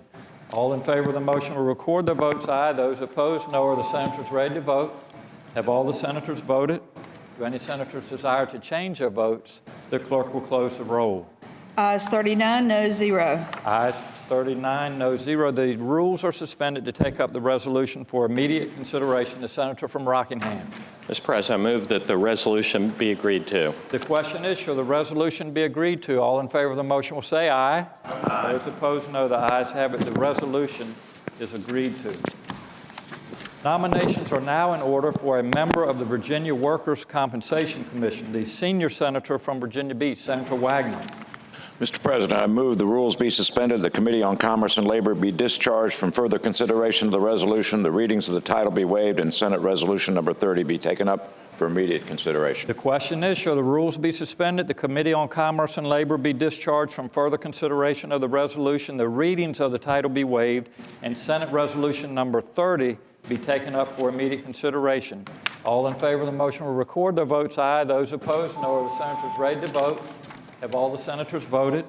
All in favor of the motion will record their votes aye. Those opposed, no. Are the senators ready to vote? Have all the senators voted? Do any senators desire to change their votes? The clerk will close the roll. Ayes 39, no 0. Ayes 39, no 0. The rules are suspended to take up the resolution for immediate consideration. The senator from Rockingham. Mr. President, I move that the resolution be agreed to. The question is, shall the resolution be agreed to? All in favor of the motion will say aye. Aye. Those opposed, no. The ayes have it. The resolution is agreed to. Nominations are now in order for a member of the Virginia Workers' Compensation Commission, the senior senator from Virginia Beach, Senator Wagner. Mr. President, I move the rules be suspended, the Committee on Commerce and Labor be discharged from further consideration of the resolution, the readings of the title be waived, and Senate Resolution number 30 be taken up for immediate consideration. The question is, shall the rules be suspended, the Committee on Commerce and Labor be discharged from further consideration of the resolution, the readings of the title be waived, and Senate Resolution number 30 be taken up for immediate consideration? All in favor of the motion will record their votes aye. Those opposed, no. Are the senators ready to vote? Have all the senators voted?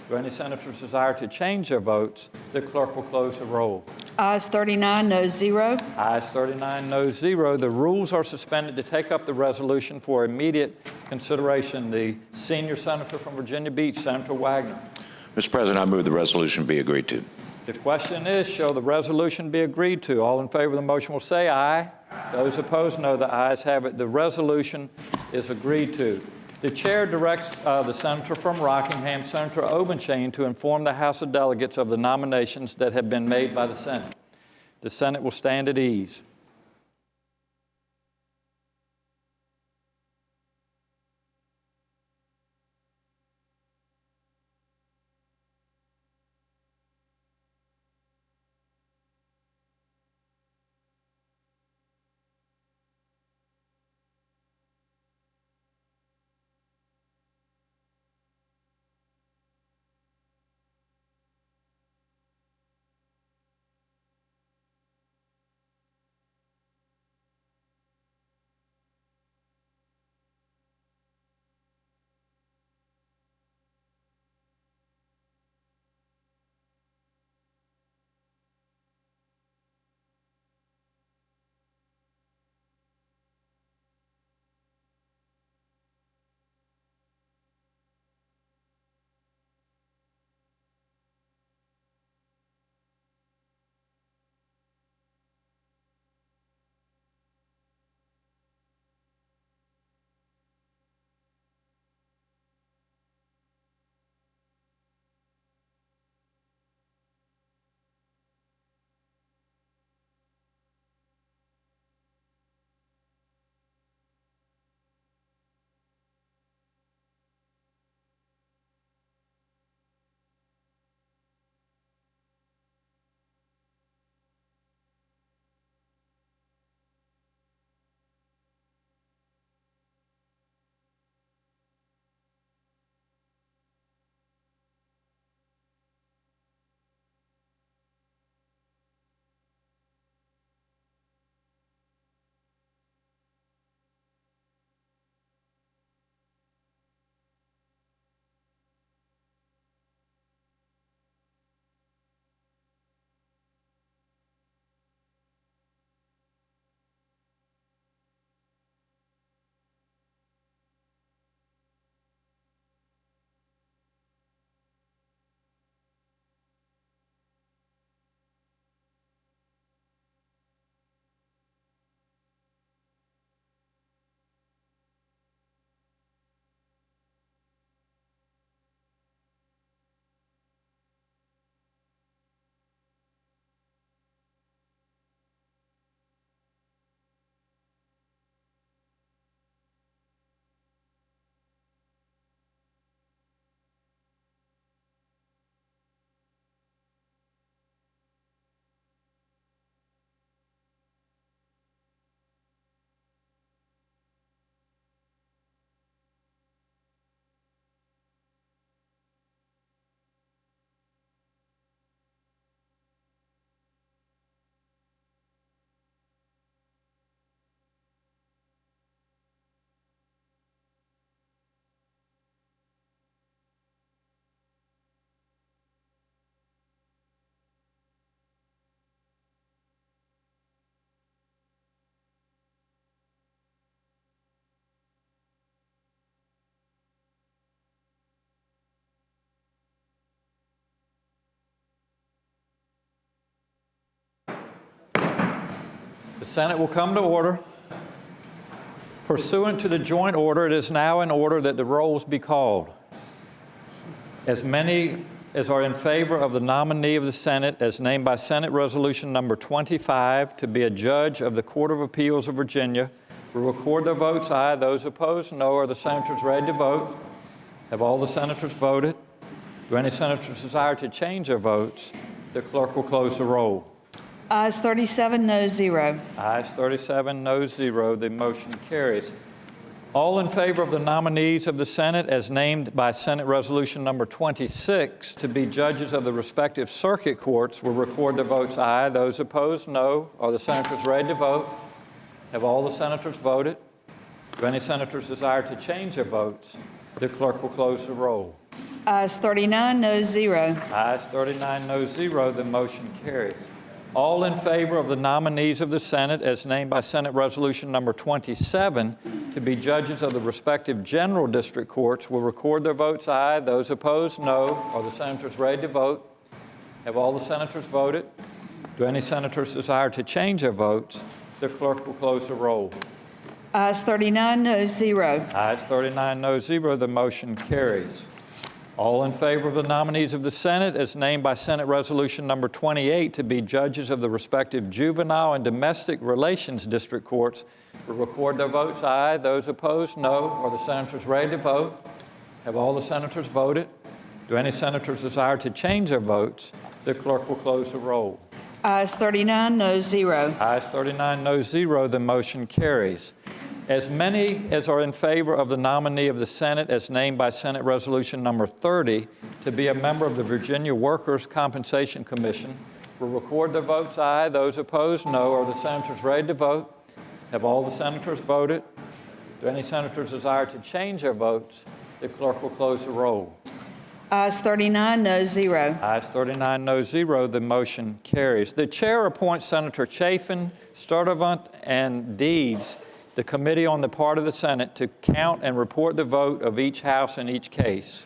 Do any senators desire to change their votes? The clerk will close the roll. Ayes 39, no 0. Ayes 39, no 0. The rules are suspended to take up the resolution for immediate consideration. The senior senator from Virginia Beach, Senator Wagner. Mr. President, I move the resolution be agreed to. The question is, shall the resolution be agreed to? All in favor of the motion will say aye. Those opposed, no. The ayes have it. The resolution is agreed to. The chair directs the senator from Rockingham, Senator Obenshain, to inform the House of Delegates of the nominations that have been made by the Senate. The Senate will stand at ease. The Senate will come to order. Pursuant to the joint order, it is now in order that the rolls be called. As many as are in favor of the nominee of the Senate as named by Senate Resolution Number 25 to be a judge of the Court of Appeals of Virginia will record their votes aye. Those opposed, no. Are the senators ready to vote? Have all the senators voted? Do any senators desire to change their votes? The clerk will close the roll. Ayes 37, noes 0. Ayes 37, noes 0. The motion carries. All in favor of the nominees of the Senate as named by Senate Resolution Number 26 to be judges of the respective circuit courts will record their votes aye. Those opposed, no. Are the senators ready to vote? Have all the senators voted? Do any senators desire to change their votes? The clerk will close the roll. Ayes 39, noes 0. Ayes 39, noes 0. The motion carries. All in favor of the nominees of the Senate as named by Senate Resolution Number 27 to be judges of the respective general district courts will record their votes aye. Those opposed, no. Are the senators ready to vote? Have all the senators voted? Do any senators desire to change their votes? The clerk will close the roll. Ayes 39, noes 0. Ayes 39, noes 0. The motion carries. All in favor of the nominees of the Senate as named by Senate Resolution Number 28 to be judges of the respective juvenile and domestic relations district courts will record their votes aye. Those opposed, no. Are the senators ready to vote? Have all the senators voted? Do any senators desire to change their votes? The clerk will close the roll. Ayes 39, noes 0. Ayes 39, noes 0. The motion carries. As many as are in favor of the nominee of the Senate as named by Senate Resolution Number 30 to be a member of the Virginia Workers' Compensation Commission will record their votes aye. Those opposed, no. Are the senators ready to vote? Have all the senators voted? Do any senators desire to change their votes? The clerk will close the roll. Ayes 39, noes 0. Ayes 39, noes 0. The motion carries. The chair appoints Senator Chafin, Sturtevant, and Deeds, the committee on the part of the Senate, to count and report the vote of each House in each case.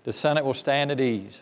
The Senate will stand at ease.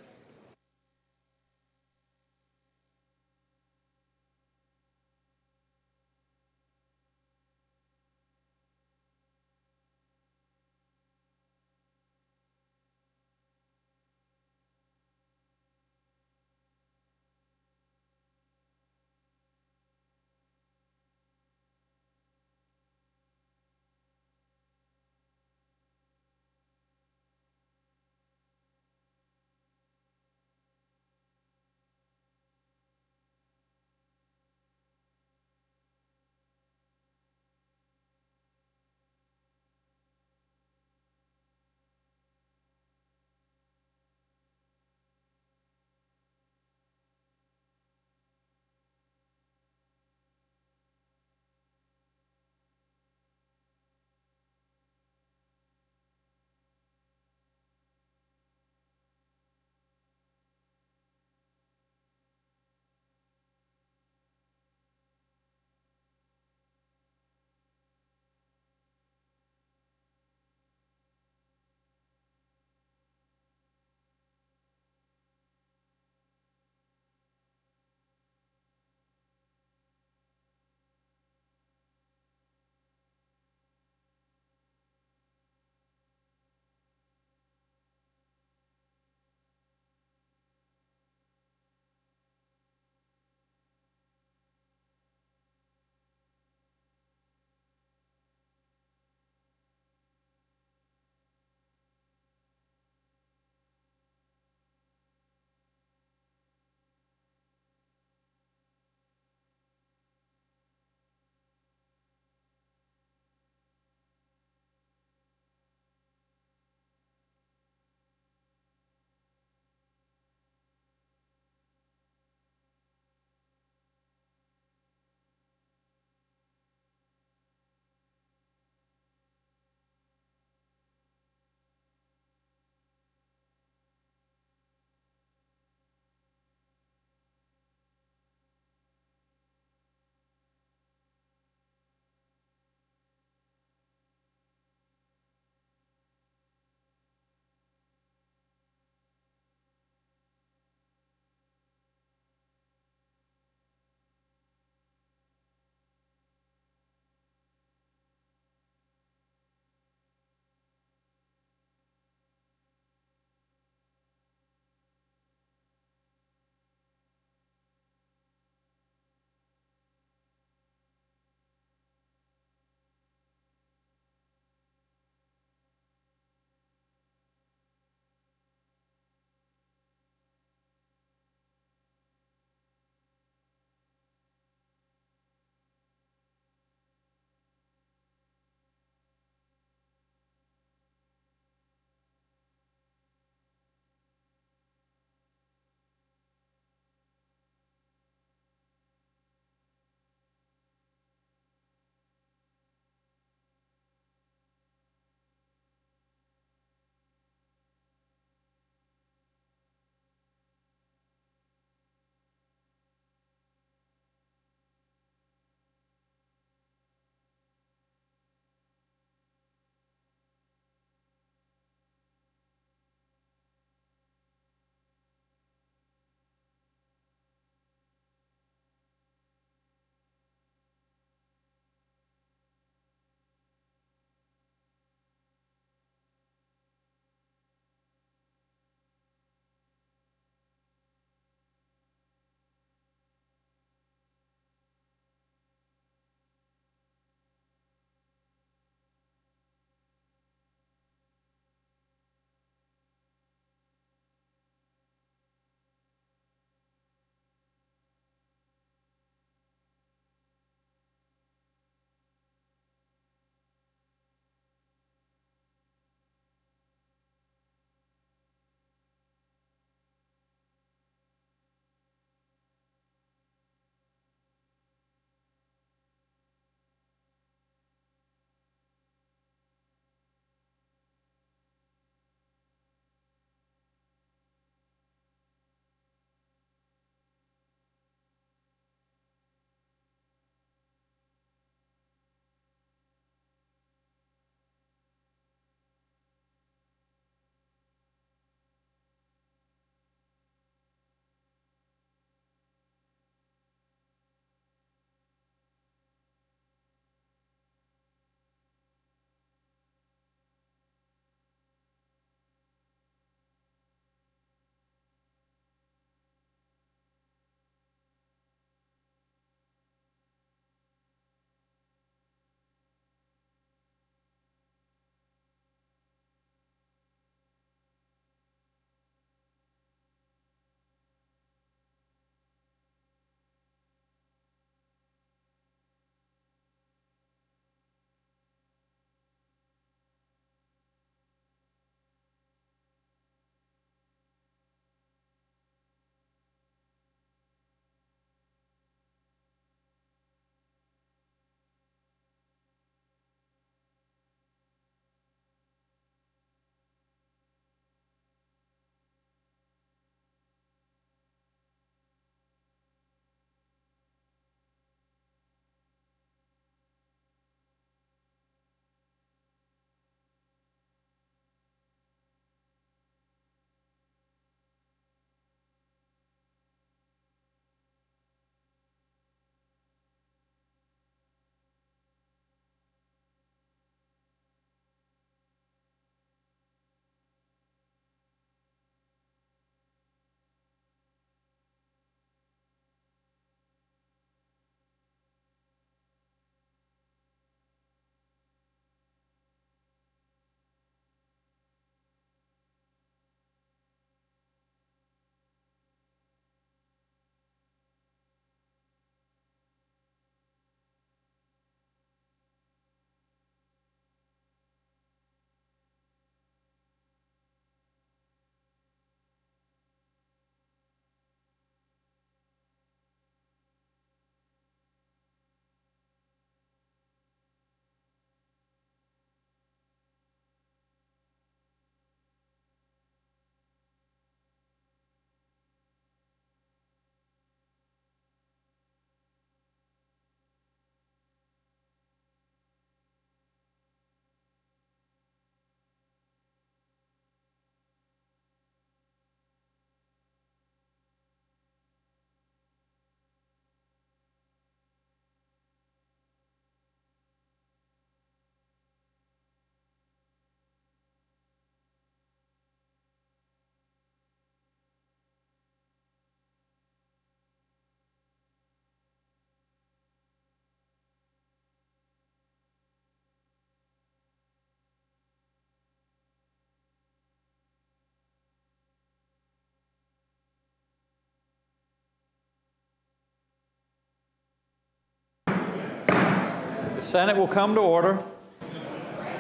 Senate will come to order.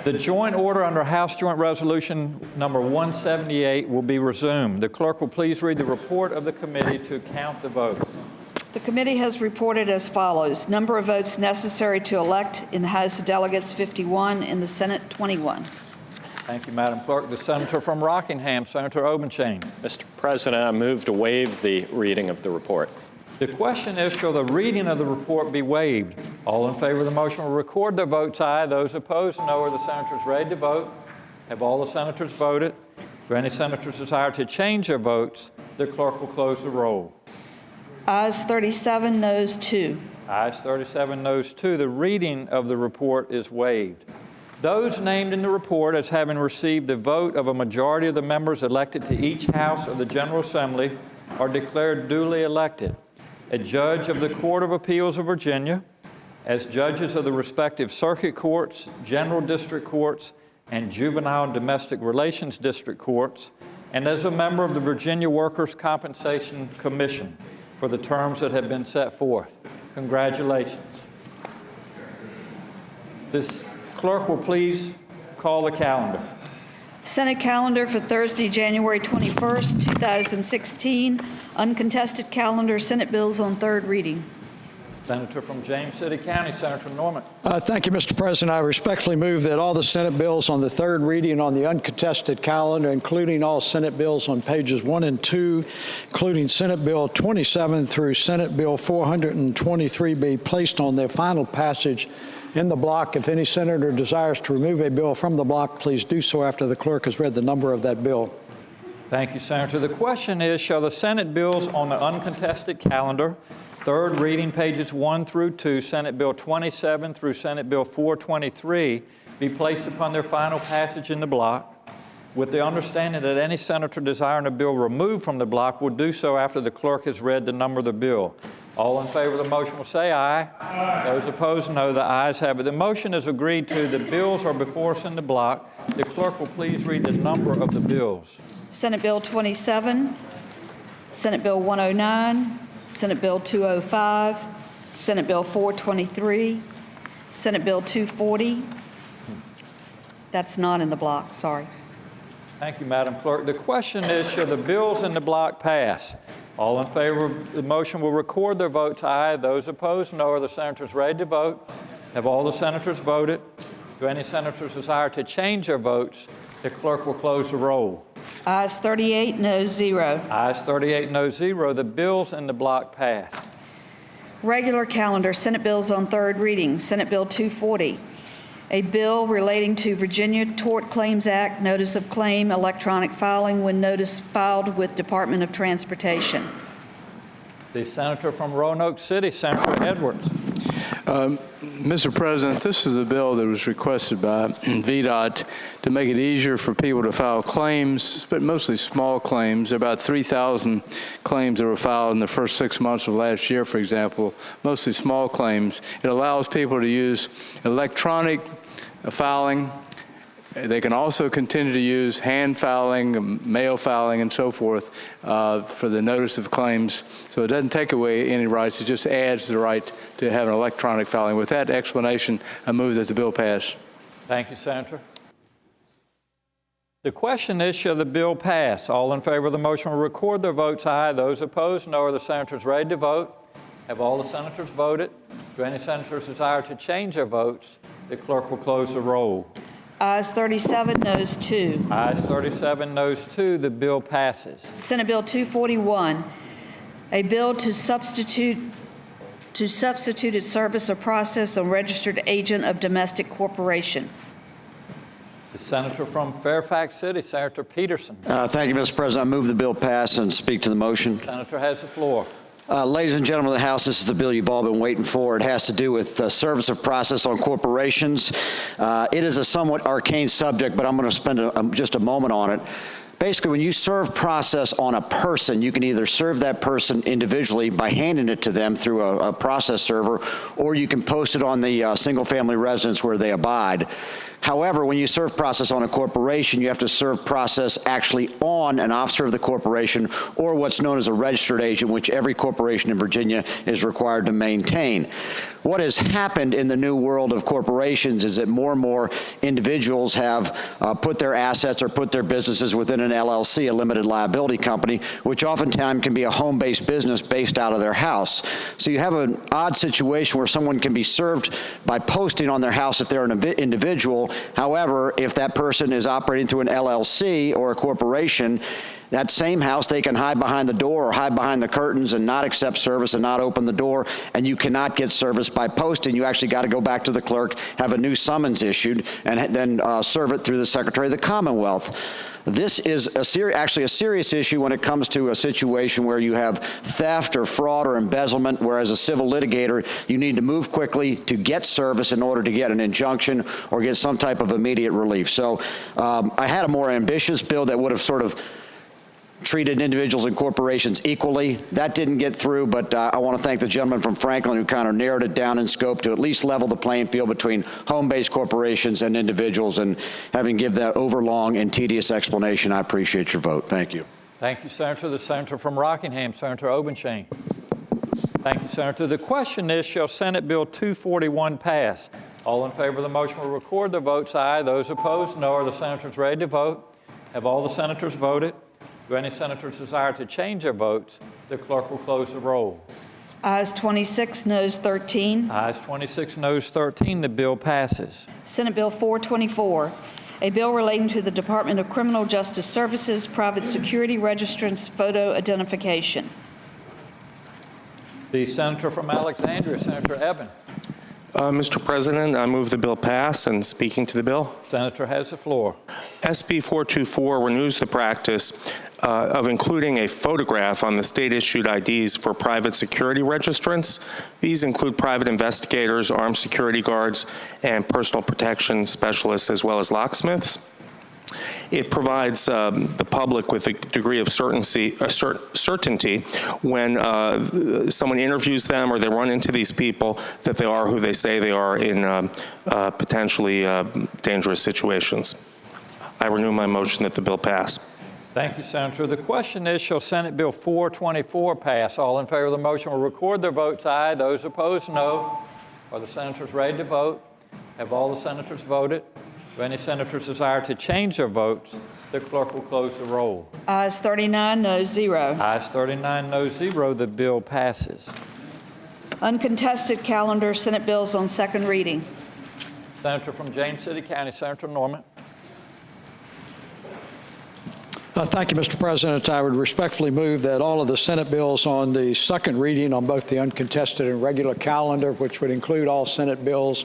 The joint order under House Joint Resolution number 178 will be resumed. The clerk will please read the report of the committee to count the votes. The committee has reported as follows. Number of votes necessary to elect in the House of Delegates, 51, in the Senate, 21. Thank you, Madam Clerk. The senator from Rockingham, Senator Obenshain. Mr. President, I move to waive the reading of the report. The question is, shall the reading of the report be waived? All in favor of the motion will record their votes aye. Those opposed, no. Are the senators ready to vote? Have all the senators voted? Do any senators desire to change their votes? The clerk will close the roll. Ayes 37, noes 2. Ayes 37, noes 2. The reading of the report is waived. Those named in the report as having received the vote of a majority of the members elected to each House of the General Assembly are declared duly elected. A judge of the Court of Appeals of Virginia, as judges of the respective circuit courts, general district courts, and juvenile and domestic relations district courts, and as a member of the Virginia Workers' Compensation Commission for the terms that have been set forth. Congratulations. This clerk will please call the calendar. Senate calendar for Thursday, January 21st, 2016. Uncontested calendar, Senate bills on third reading. Senator from James City County, Senator Norman. Thank you, Mr. President. I respectfully move that all the Senate bills on the third reading on the uncontested calendar, including all Senate bills on pages 1 and 2, including Senate Bill 27 through Senate Bill 423, be placed on their final passage in the block. If any senator desires to remove a bill from the block, please do so after the clerk has read the number of that bill. Thank you, Senator. The question is, shall the Senate bills on the uncontested calendar, third reading pages 1 through 2, Senate Bill 27 through Senate Bill 423, be placed upon their final passage in the block, with the understanding that any senator desiring a bill removed from the block will do so after the clerk has read the number of the bill. All in favor of the motion will say aye. Aye. Those opposed, no. The ayes have it. The motion is agreed to. The bills are before us in the block. The clerk will please read the number of the bills. Senate Bill 27, Senate Bill 109, Senate Bill 205, Senate Bill 423, Senate Bill 240. That's not in the block, sorry. Thank you, Madam Clerk. The question is, shall the bills in the block pass? All in favor of the motion will record their votes aye. Those opposed, no. Are the senators ready to vote? Have all the senators voted? Do any senators desire to change their votes? The clerk will close the roll. Ayes 38, noes 0. Ayes 38, noes 0. The bills in the block pass. Regular calendar, Senate bills on third reading. Senate Bill 240, a bill relating to Virginia Tort Claims Act, notice of claim, electronic filing when notice filed with Department of Transportation. The senator from Roanoke City, Senator Edwards. Mr. President, this is a bill that was requested by VDOT to make it easier for people to file claims, but mostly small claims. There are about 3,000 claims that were filed in the first 6 months of last year, for example, mostly small claims. It allows people to use electronic filing. They can also continue to use hand filing, mail filing, and so forth for the notice of claims. So it doesn't take away any rights. It just adds the right to have an electronic filing. With that explanation, I move that the bill pass. Thank you, Senator. The question is, shall the bill pass? All in favor of the motion will record their votes aye. Those opposed, no. Are the senators ready to vote? Have all the senators voted? Do any senators desire to change their votes? The clerk will close the roll. Ayes 37, noes 2. Ayes 37, noes 2. The bill passes. Senate Bill 241, a bill to substitute its service or process on registered agent of domestic corporation. The senator from Fairfax City, Senator Peterson. Thank you, Mr. President. I move the bill pass and speak to the motion. The senator has the floor. Ladies and gentlemen of the House, this is the bill you've all been waiting for. It has to do with the service of process on corporations. It is a somewhat arcane subject, but I'm going to spend just a moment on it. Basically, when you serve process on a person, you can either serve that person individually by handing it to them through a process server, or you can post it on the single-family residence where they abide. However, when you serve process on a corporation, you have to serve process actually on an officer of the corporation or what's known as a registered agent, which every corporation in Virginia is required to maintain. What has happened in the new world of corporations is that more and more individuals have put their assets or put their businesses within an LLC, a limited liability company, which oftentimes can be a home-based business based out of their house. So you have an odd situation where someone can be served by posting on their house if they're an individual. However, if that person is operating through an LLC or a corporation, that same house, they can hide behind the door or hide behind the curtains and not accept service and not open the door, and you cannot get service by posting. You actually got to go back to the clerk, have a new summons issued, and then serve it through the Secretary of the Commonwealth. This is actually a serious issue when it comes to a situation where you have theft or fraud or embezzlement, whereas a civil litigator, you need to move quickly to get service in order to get an injunction or get some type of immediate relief. So I had a more ambitious bill that would have sort of treated individuals and corporations equally. That didn't get through, but I want to thank the gentleman from Franklin who kind of narrowed it down in scope to at least level the playing field between home-based corporations and individuals, and having give that overlong and tedious explanation, I appreciate your vote. Thank you. Thank you, Senator. The senator from Rockingham, Senator Obenshain. Thank you, Senator. The question is, shall Senate Bill 241 pass? All in favor of the motion will record their votes aye. Those opposed, no. Are the senators ready to vote? Have all the senators voted? Do any senators desire to change their votes? The clerk will close the roll. Ayes 26, noes 13. Ayes 26, noes 13. The bill passes. Senate Bill 424, a bill relating to the Department of Criminal Justice Services Private Security Registrant's photo identification. The senator from Alexandria, Senator Eben. Mr. President, I move the bill pass, and speaking to the bill. Senator has the floor. SB 424 renews the practice of including a photograph on the state-issued IDs for private security registrants. These include private investigators, armed security guards, and personal protection specialists, as well as locksmiths. It provides the public with a degree of certainty when someone interviews them or they run into these people that they are who they say they are in potentially dangerous situations. I renew my motion that the bill pass. Thank you, Senator. The question is, shall Senate Bill 424 pass? All in favor of the motion will record their votes aye. Those opposed, no. Are the senators ready to vote? Have all the senators voted? Do any senators desire to change their votes? The clerk will close the roll. Ayes 39, noes 0. Ayes 39, noes 0. The bill passes. Uncontested calendar, Senate bills on second reading. Senator from James City County, Senator Norman. Thank you, Mr. President. I would respectfully move that all of the Senate bills on the second reading on both the uncontested and regular calendar, which would include all Senate bills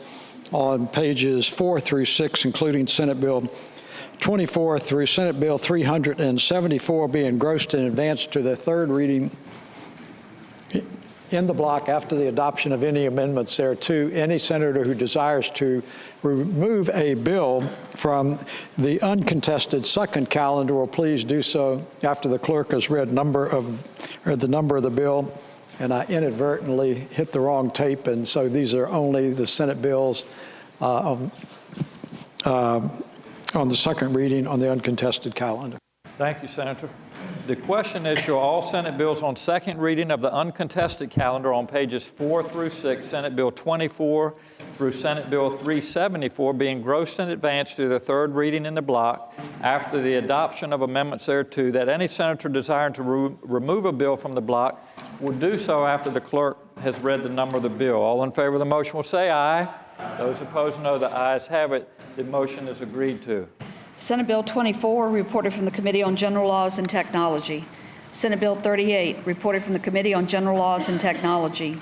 on pages 4 through 6, including Senate Bill 24 through Senate Bill 374, be engrossed in advance to the third reading in the block after the adoption of any amendments thereto. Any senator who desires to remove a bill from the uncontested second calendar will please do so after the clerk has read the number of the bill. And I inadvertently hit the wrong tape, and so these are only the Senate bills on the second reading on the uncontested calendar. Thank you, Senator. The question is, shall all Senate bills on second reading of the uncontested calendar on pages 4 through 6, Senate Bill 24 through Senate Bill 374, be engrossed in advance to the third reading in the block after the adoption of amendments thereto, that any senator desiring to remove a bill from the block will do so after the clerk has read the number of the bill. All in favor of the motion will say aye. Those opposed, no. The ayes have it. The motion is agreed to. Senate Bill 24, reported from the Committee on General Laws and Technology. Senate Bill 38, reported from the Committee on General Laws and Technology.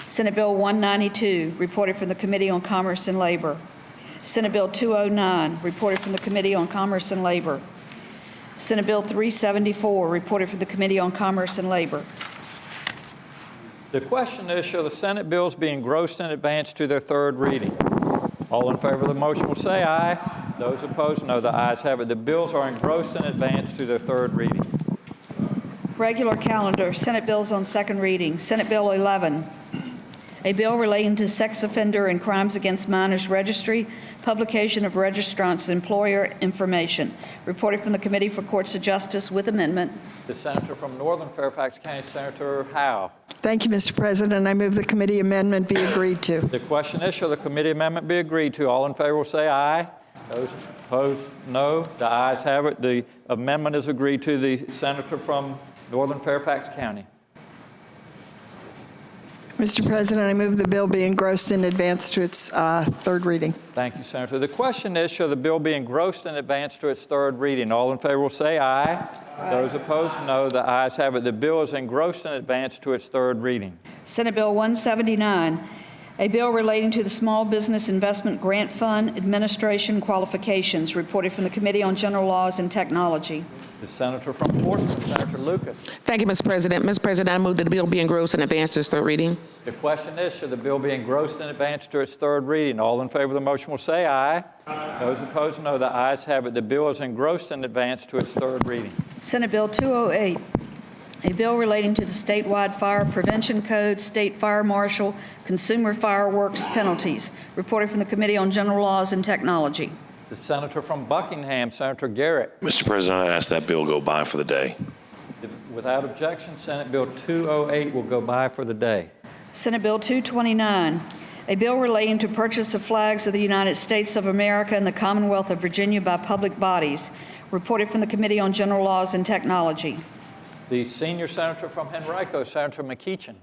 Senate Bill 192, reported from the Committee on Commerce and Labor. Senate Bill 209, reported from the Committee on Commerce and Labor. Senate Bill 374, reported from the Committee on Commerce and Labor. The question is, shall the Senate bills be engrossed in advance to their third reading? All in favor of the motion will say aye. Those opposed, no. The ayes have it. The bills are engrossed in advance to their third reading. Regular calendar, Senate bills on second reading. Senate Bill 11, a bill relating to sex offender and crimes against minors registry, publication of registrant's employer information. Reported from the Committee for Courts of Justice with amendment. The senator from Northern Fairfax County, Senator Howe. Thank you, Mr. President. I move the committee amendment be agreed to. The question is, shall the committee amendment be agreed to? All in favor will say aye. Those opposed, no. The ayes have it. The amendment is agreed to. The senator from Northern Fairfax County. Mr. President, I move the bill be engrossed in advance to its third reading. Thank you, Senator. The question is, shall the bill be engrossed in advance to its third reading? All in favor will say aye. Aye. Those opposed, no. The ayes have it. The bill is engrossed in advance to its third reading. Senate Bill 179, a bill relating to the Small Business Investment Grant Fund Administration qualifications. Reported from the Committee on General Laws and Technology. The senator from Portsmouth, Senator Lucas. Thank you, Mr. President. Mr. President, I move that the bill be engrossed in advance to its third reading. The question is, should the bill be engrossed in advance to its third reading? All in favor of the motion will say aye. Aye. Those opposed, no. The ayes have it. The bill is engrossed in advance to its third reading. Senate Bill 208, a bill relating to the statewide fire prevention code, state fire marshal, consumer fireworks penalties. Reported from the Committee on General Laws and Technology. The senator from Buckingham, Senator Garrett. Mr. President, I ask that bill go by for the day. Without objection, Senate Bill 208 will go by for the day. Senate Bill 229, a bill relating to purchase of flags of the United States of America and the Commonwealth of Virginia by public bodies. Reported from the Committee on General Laws and Technology. The senior senator from Henrico, Senator McEachin.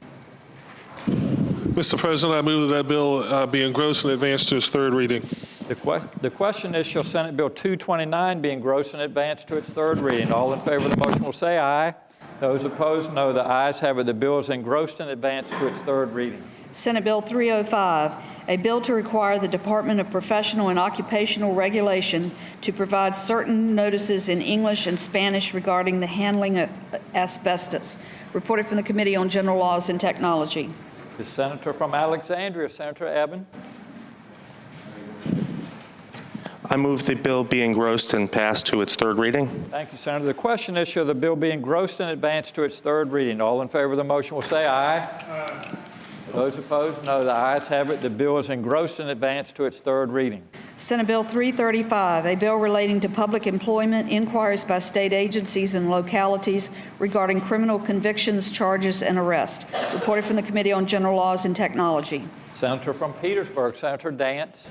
Mr. President, I move that bill be engrossed in advance to its third reading. The question is, shall Senate Bill 229 be engrossed in advance to its third reading? All in favor of the motion will say aye. Those opposed, no. The ayes have it. The bill is engrossed in advance to its third reading. Senate Bill 305, a bill to require the Department of Professional and Occupational Regulation to provide certain notices in English and Spanish regarding the handling of asbestos. Reported from the Committee on General Laws and Technology. The senator from Alexandria, Senator Eben. I move the bill be engrossed and passed to its third reading. Thank you, Senator. The question is, shall the bill be engrossed in advance to its third reading? All in favor of the motion will say aye. Aye. Those opposed, no. The ayes have it. The bill is engrossed in advance to its third reading. Senate Bill 335, a bill relating to public employment, inquiries by state agencies and localities regarding criminal convictions, charges, and arrest. Reported from the Committee on General Laws and Technology. Senator from Petersburg, Senator Dance.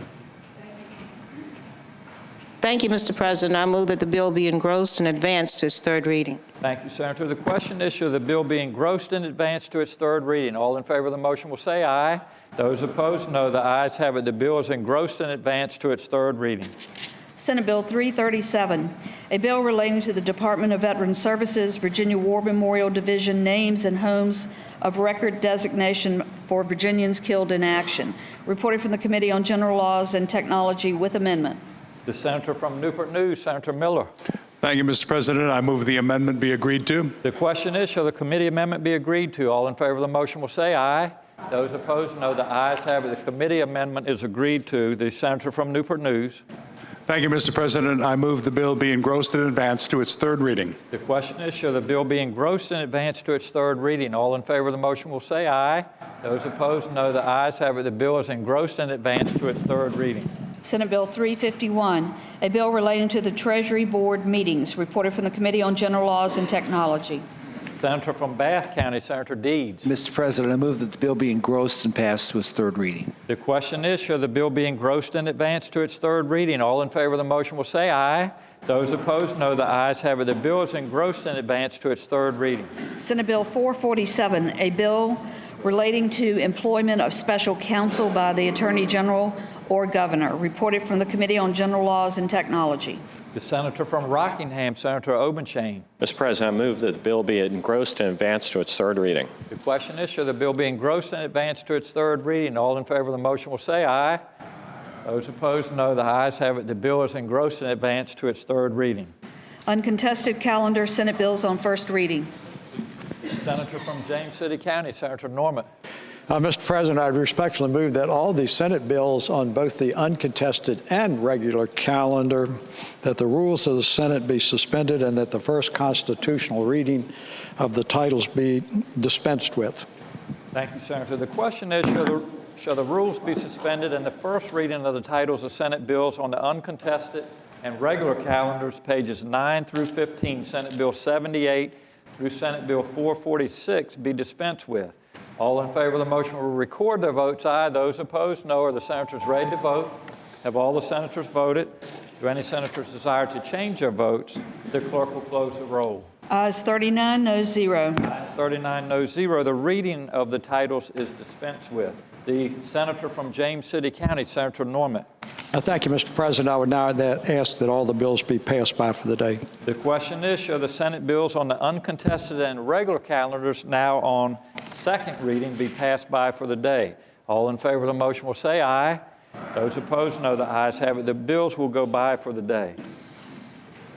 Thank you, Mr. President. I move that the bill be engrossed in advance to its third reading. Thank you, Senator. The question is, shall the bill be engrossed in advance to its third reading? All in favor of the motion will say aye. Those opposed, no. The ayes have it. The bill is engrossed in advance to its third reading. Senate Bill 337, a bill relating to the Department of Veteran Services, Virginia War Memorial Division names and homes of record designation for Virginians killed in action. Reported from the Committee on General Laws and Technology with amendment. The senator from Newport News, Senator Miller. Thank you, Mr. President. I move the amendment be agreed to. The question is, shall the committee amendment be agreed to? All in favor of the motion will say aye. Those opposed, no. The ayes have it. The committee amendment is agreed to. The senator from Newport News. Thank you, Mr. President. I move the bill be engrossed in advance to its third reading. The question is, shall the bill be engrossed in advance to its third reading? All in favor of the motion will say aye. Those opposed, no. The ayes have it. The bill is engrossed in advance to its third reading. Senate Bill 351, a bill relating to the Treasury Board meetings. Reported from the Committee on General Laws and Technology. Senator from Bath County, Senator Deeds. Mr. President, I move that the bill be engrossed and passed to its third reading. The question is, shall the bill be engrossed in advance to its third reading? All in favor of the motion will say aye. Those opposed, no. The ayes have it. The bill is engrossed in advance to its third reading. Senate Bill 447, a bill relating to employment of special counsel by the Attorney General or Governor. Reported from the Committee on General Laws and Technology. The senator from Rockingham, Senator Obenchain. Mr. President, I move that the bill be engrossed in advance to its third reading. The question is, shall the bill be engrossed in advance to its third reading? All in favor of the motion will say aye. Those opposed, no. The ayes have it. The bill is engrossed in advance to its third reading. Uncontested calendar, Senate bills on first reading. Senator from James City County, Senator Norman. Mr. President, I respectfully move that all the Senate bills on both the uncontested and regular calendar, that the rules of the Senate be suspended and that the first constitutional reading of the titles be dispensed with. Thank you, Senator. The question is, shall the rules be suspended and the first reading of the titles of Senate bills on the uncontested and regular calendars, pages 9 through 15, Senate Bill 78 through Senate Bill 446, be dispensed with? All in favor of the motion will record their votes aye. Those opposed, no. Are the senators ready to vote? Have all the senators voted? Do any senators desire to change their votes? The clerk will close the roll. Ayes 39, noes 0. 39, no, 0. The reading of the titles is dispensed with. The senator from James City County, Senator Norment. Thank you, Mr. President. I would now ask that all the bills be passed by for the day. The question is, shall the Senate bills on the uncontested and regular calendars now on second reading be passed by for the day? All in favor of the motion will say aye. Those opposed, no. The ayes have it. The bills will go by for the day.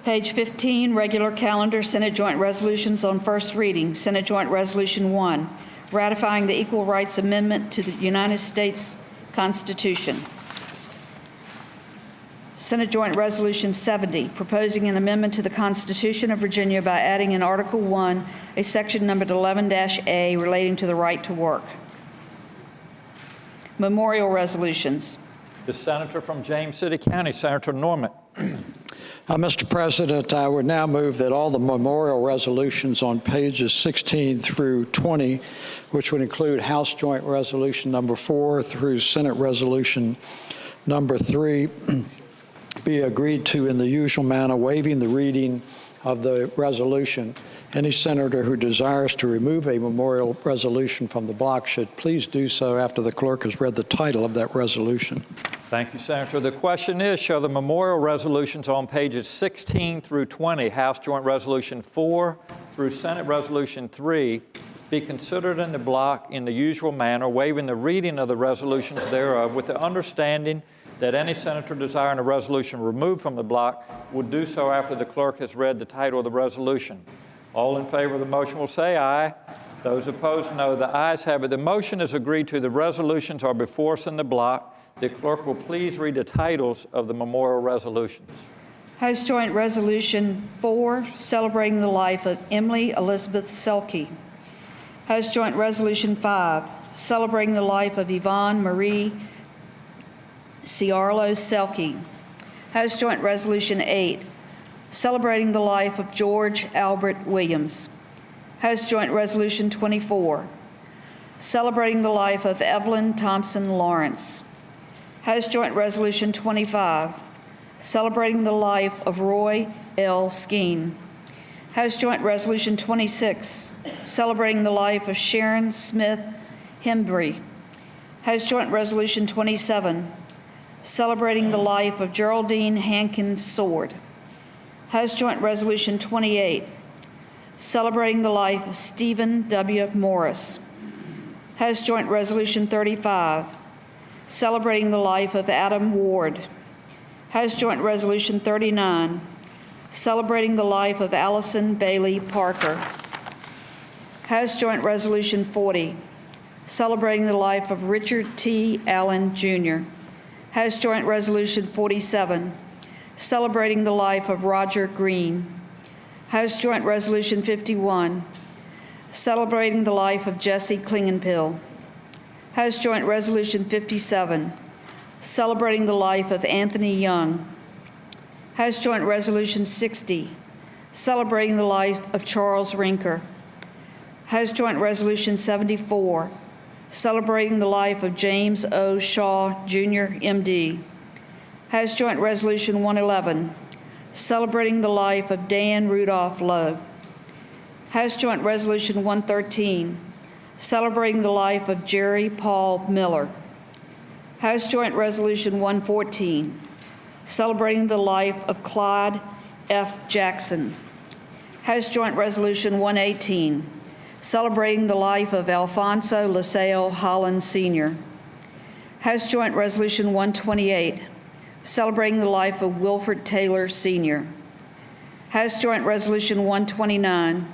Page 15, regular calendar, Senate Joint Resolutions on first reading. Senate Joint Resolution 1, ratifying the Equal Rights Amendment to the United States Constitution. Senate Joint Resolution 70, proposing an amendment to the Constitution of Virginia by adding in Article 1 a section numbered 11-A relating to the right to work. Memorial resolutions. The senator from James City County, Senator Norment. Mr. President, I would now move that all the memorial resolutions on pages 16 through 20, which would include House Joint Resolution number 4 through Senate Resolution number 3, be agreed to in the usual manner, waiving the reading of the resolution. Any senator who desires to remove a memorial resolution from the block should please do so after the clerk has read the title of that resolution. Thank you, Senator. The question is, shall the memorial resolutions on pages 16 through 20, House Joint Resolution 4 through Senate Resolution 3, be considered in the block in the usual manner, waiving the reading of the resolutions thereof, with the understanding that any senator desiring a resolution removed from the block will do so after the clerk has read the title of the resolution? All in favor of the motion will say aye. Those opposed, no. The ayes have it. The motion is agreed to. The resolutions are before us in the block. The clerk will please read the titles of the memorial resolutions. House Joint Resolution 4, celebrating the life of Emily Elizabeth Selke. House Joint Resolution 5, celebrating the life of Yvonne Marie Ciarlo Selke. House Joint Resolution 8, celebrating the life of George Albert Williams. House Joint Resolution 24, celebrating the life of Evelyn Thompson Lawrence. House Joint Resolution 25, celebrating the life of Roy L. Skeen. House Joint Resolution 26, celebrating the life of Sharon Smith Hembry. House Joint Resolution 27, celebrating the life of Geraldine Hankins Sword. House Joint Resolution 28, celebrating the life of Stephen W. Morris. House Joint Resolution 35, celebrating the life of Adam Ward. House Joint Resolution 39, celebrating the life of Allison Bailey Parker. House Joint Resolution 40, celebrating the life of Richard T. Allen, Jr. House Joint Resolution 47, celebrating the life of Roger Green. House Joint Resolution 51, celebrating the life of Jesse Klingenpill. House Joint Resolution 57, celebrating the life of Anthony Young. House Joint Resolution 60, celebrating the life of Charles Rinker. House Joint Resolution 74, celebrating the life of James O. Shaw, Jr., M.D. House Joint Resolution 111, celebrating the life of Dan Rudolph Lowe. House Joint Resolution 113, celebrating the life of Jerry Paul Miller. House Joint Resolution 114, celebrating the life of Clyde F. Jackson. House Joint Resolution 118, celebrating the life of Alfonso Laseo Holland Sr. House Joint Resolution 128, celebrating the life of Wilford Taylor Sr. House Joint Resolution 129,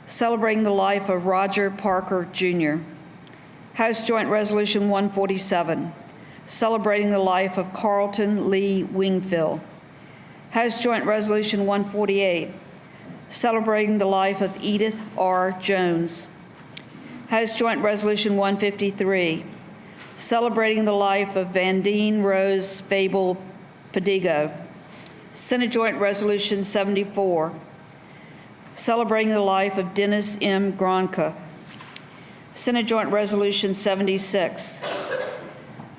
celebrating the life of Roger Parker, Jr. House Joint Resolution 147, celebrating the life of Carlton Lee Wingfield. House Joint Resolution 148, celebrating the life of Edith R. Jones. House Joint Resolution 153, celebrating the life of Vandine Rose Fable Padigo. Senate Joint Resolution 74, celebrating the life of Dennis M. Gronka. Senate Joint Resolution 76,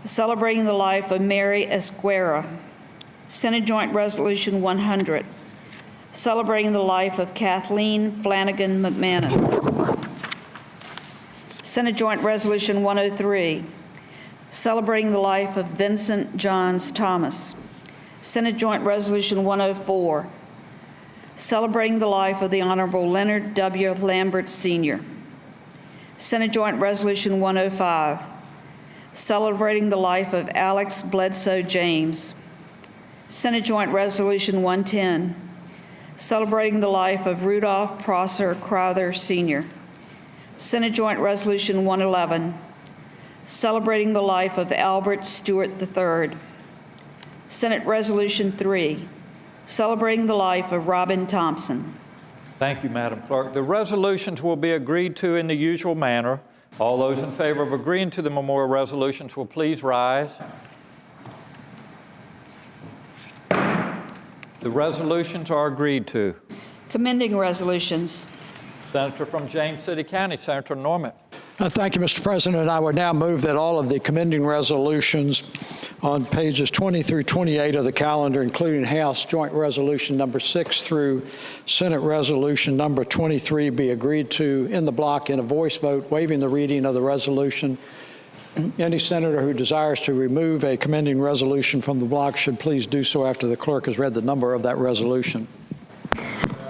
celebrating the life of Mary Esquera. Senate Joint Resolution 100, celebrating the life of Kathleen Flanagan McManus. Senate Joint Resolution 103, celebrating the life of Vincent Johns Thomas. Senate Joint Resolution 104, celebrating the life of the Honorable Leonard W. Lambert, Sr. Senate Joint Resolution 105, celebrating the life of Alex Bledsoe James. Senate Joint Resolution 110, celebrating the life of Rudolph Prosser Crowther, Sr. Senate Joint Resolution 111, celebrating the life of Albert Stewart III. Senate Resolution 3, celebrating the life of Robin Thompson. Thank you, Madam Clerk. The resolutions will be agreed to in the usual manner. All those in favor of agreeing to the memorial resolutions will please rise. The resolutions are agreed to. Commending resolutions. Senator from James City County, Senator Norman. Thank you, Mr. President. I would now move that all of the commending resolutions on pages 20 through 28 of the calendar, including House Joint Resolution number 6 through Senate Resolution number 23, be agreed to in the block in a voice vote, waiving the reading of the resolution. Any senator who desires to remove a commending resolution from the block should please do so after the clerk has read the number of that resolution.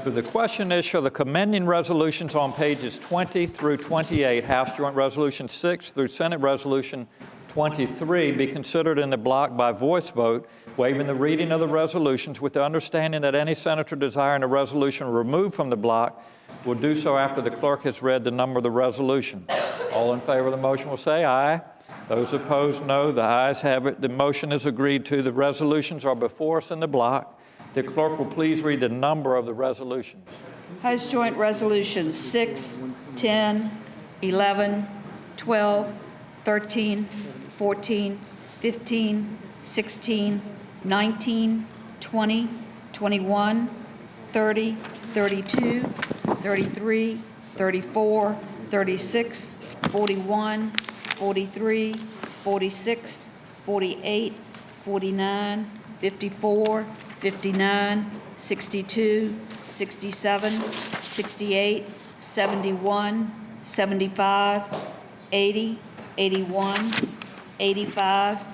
The question is, shall the commending resolutions on pages 20 through 28, House Joint Resolution 6 through Senate Resolution 23, be considered in the block by voice vote, waiving the reading of the resolutions with the understanding that any senator desiring a resolution removed from the block will do so after the clerk has read the number of the resolution. All in favor of the motion will say aye. Those opposed, no. The ayes have it. The motion is agreed to. The resolutions are before us in the block. The clerk will please read the number of the resolutions. House Joint Resolutions 6, 10, 11, 12, 13, 14, 15, 16, 19, 20, 21, 30, 32, 33, 34, 36, 41, 43, 46, 48, 49, 54, 59, 62, 67, 68, 71, 75, 80, 81, 85,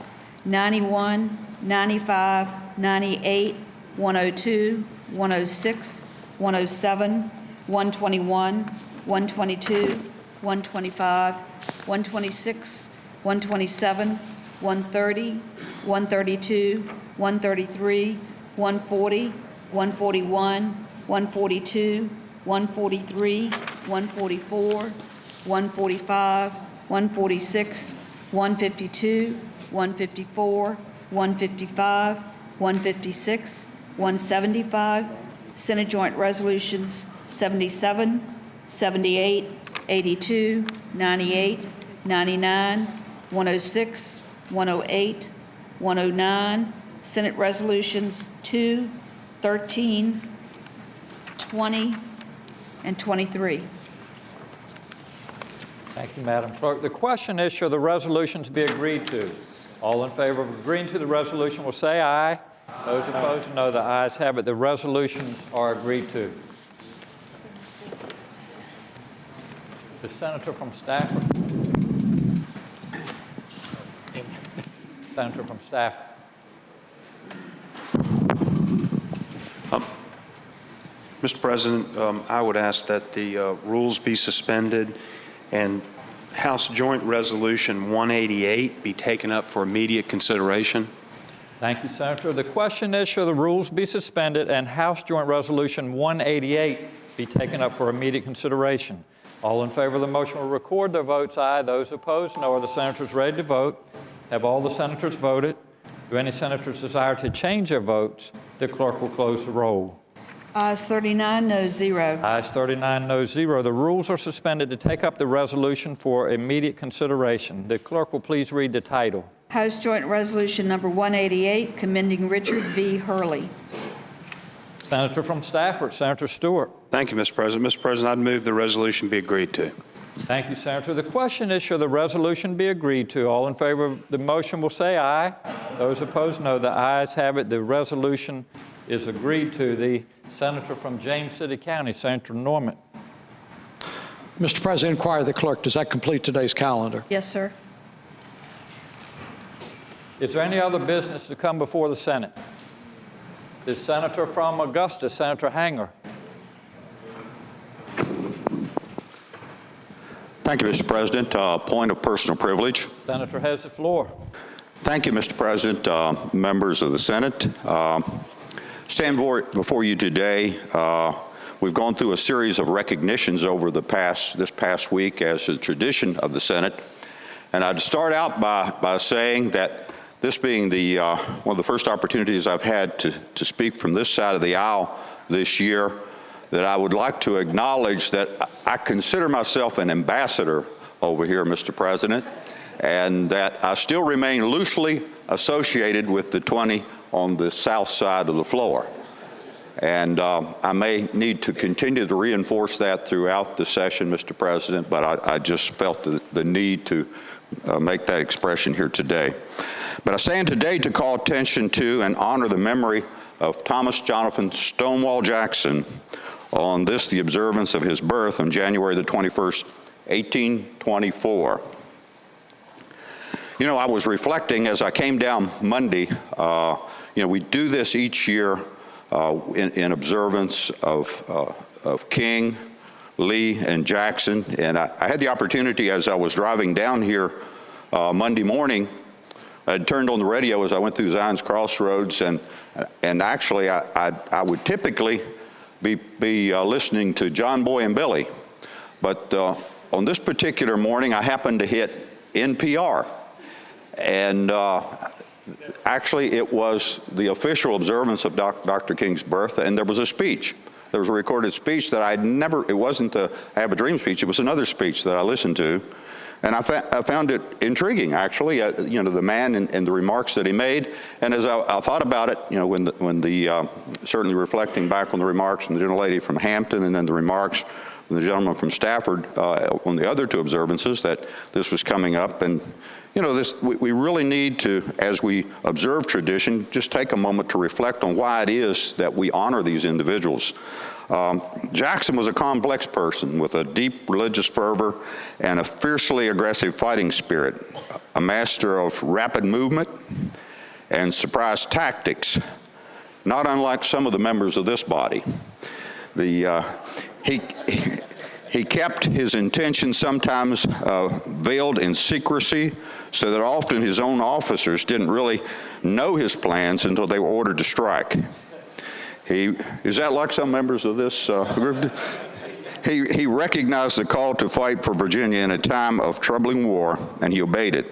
91, 95, 98, 102, 106, 107, 121, 122, 125, 126, 127, 130, 132, 133, 140, 141, 142, 143, 144, 145, 146, 152, 154, 155, 156, 175, Senate Joint Resolutions 77, 78, 82, 98, 99, 106, 108, 109, Senate Resolutions 2, 13, 20, and 23. Thank you, Madam Clerk. The question is, shall the resolutions be agreed to? All in favor of agreeing to the resolution will say aye. Those opposed, no. The ayes have it. The resolutions are agreed to. The senator from Stafford. Senator from Stafford. Mr. President, I would ask that the rules be suspended and House Joint Resolution 188 be taken up for immediate consideration. Thank you, Senator. The question is, shall the rules be suspended and House Joint Resolution 188 be taken up for immediate consideration? All in favor of the motion will record their votes aye. Those opposed, no. Are the senators ready to vote? Have all the senators voted? Do any senators desire to change their votes? The clerk will close the roll. Ayes 39, no 0. Ayes 39, no 0. The rules are suspended to take up the resolution for immediate consideration. The clerk will please read the title. House Joint Resolution Number 188, commending Richard V. Hurley. Senator from Stafford, Senator Stewart. Thank you, Mr. President. Mr. President, I'd move the resolution be agreed to. Thank you, Senator. The question is, shall the resolution be agreed to? All in favor of the motion will say aye. Those opposed, no. The ayes have it. The resolution is agreed to. The Senator from James City County, Senator Norman. Mr. President, inquire the clerk, does that complete today's calendar? Yes, sir. Is there any other business to come before the Senate? The Senator from Augusta, Senator Hanger. Thank you, Mr. President. Point of personal privilege. Senator has the floor. Thank you, Mr. President, members of the Senate. Stand before you today. We've gone through a series of recognitions over this past week as a tradition of the Senate. And I'd start out by saying that this being one of the first opportunities I've had to speak from this side of the aisle this year, that I would like to acknowledge that I consider myself an ambassador over here, Mr. President, and that I still remain loosely associated with the 20 on the south side of the floor. And I may need to continue to reinforce that throughout the session, Mr. President, but I just felt the need to make that expression here today. But I stand today to call attention to and honor the memory of Thomas Jonathan Stonewall Jackson on this, the observance of his birth on January the 21st, 1824. You know, I was reflecting as I came down Monday, we do this each year in observance of King, Lee, and Jackson. And I had the opportunity as I was driving down here Monday morning, I had turned on the radio as I went through Zion's Crossroads, and actually I would typically be listening to John Boy and Billy. But on this particular morning, I happened to hit NPR. And actually, it was the official observance of Dr. King's birth, and there was a speech. There was a recorded speech that it wasn't the I Have a Dream speech, it was another speech that I listened to. And I found it intriguing, actually, the man and the remarks that he made. And as I thought about it, certainly reflecting back on the remarks from the gentlelady from Hampton and then the remarks from the gentleman from Stafford on the other two observances, that this was coming up. And, we really need to, as we observe tradition, just take a moment to reflect on why it is that we honor these individuals. Jackson was a complex person with a deep religious fervor and a fiercely aggressive fighting spirit, a master of rapid movement and surprise tactics, not unlike some of the members of this body. He kept his intentions sometimes veiled in secrecy, so that often his own officers didn't really know his plans until they were ordered to strike. Is that like some members of this group? He recognized the call to fight for Virginia in a time of troubling war, and he obeyed it.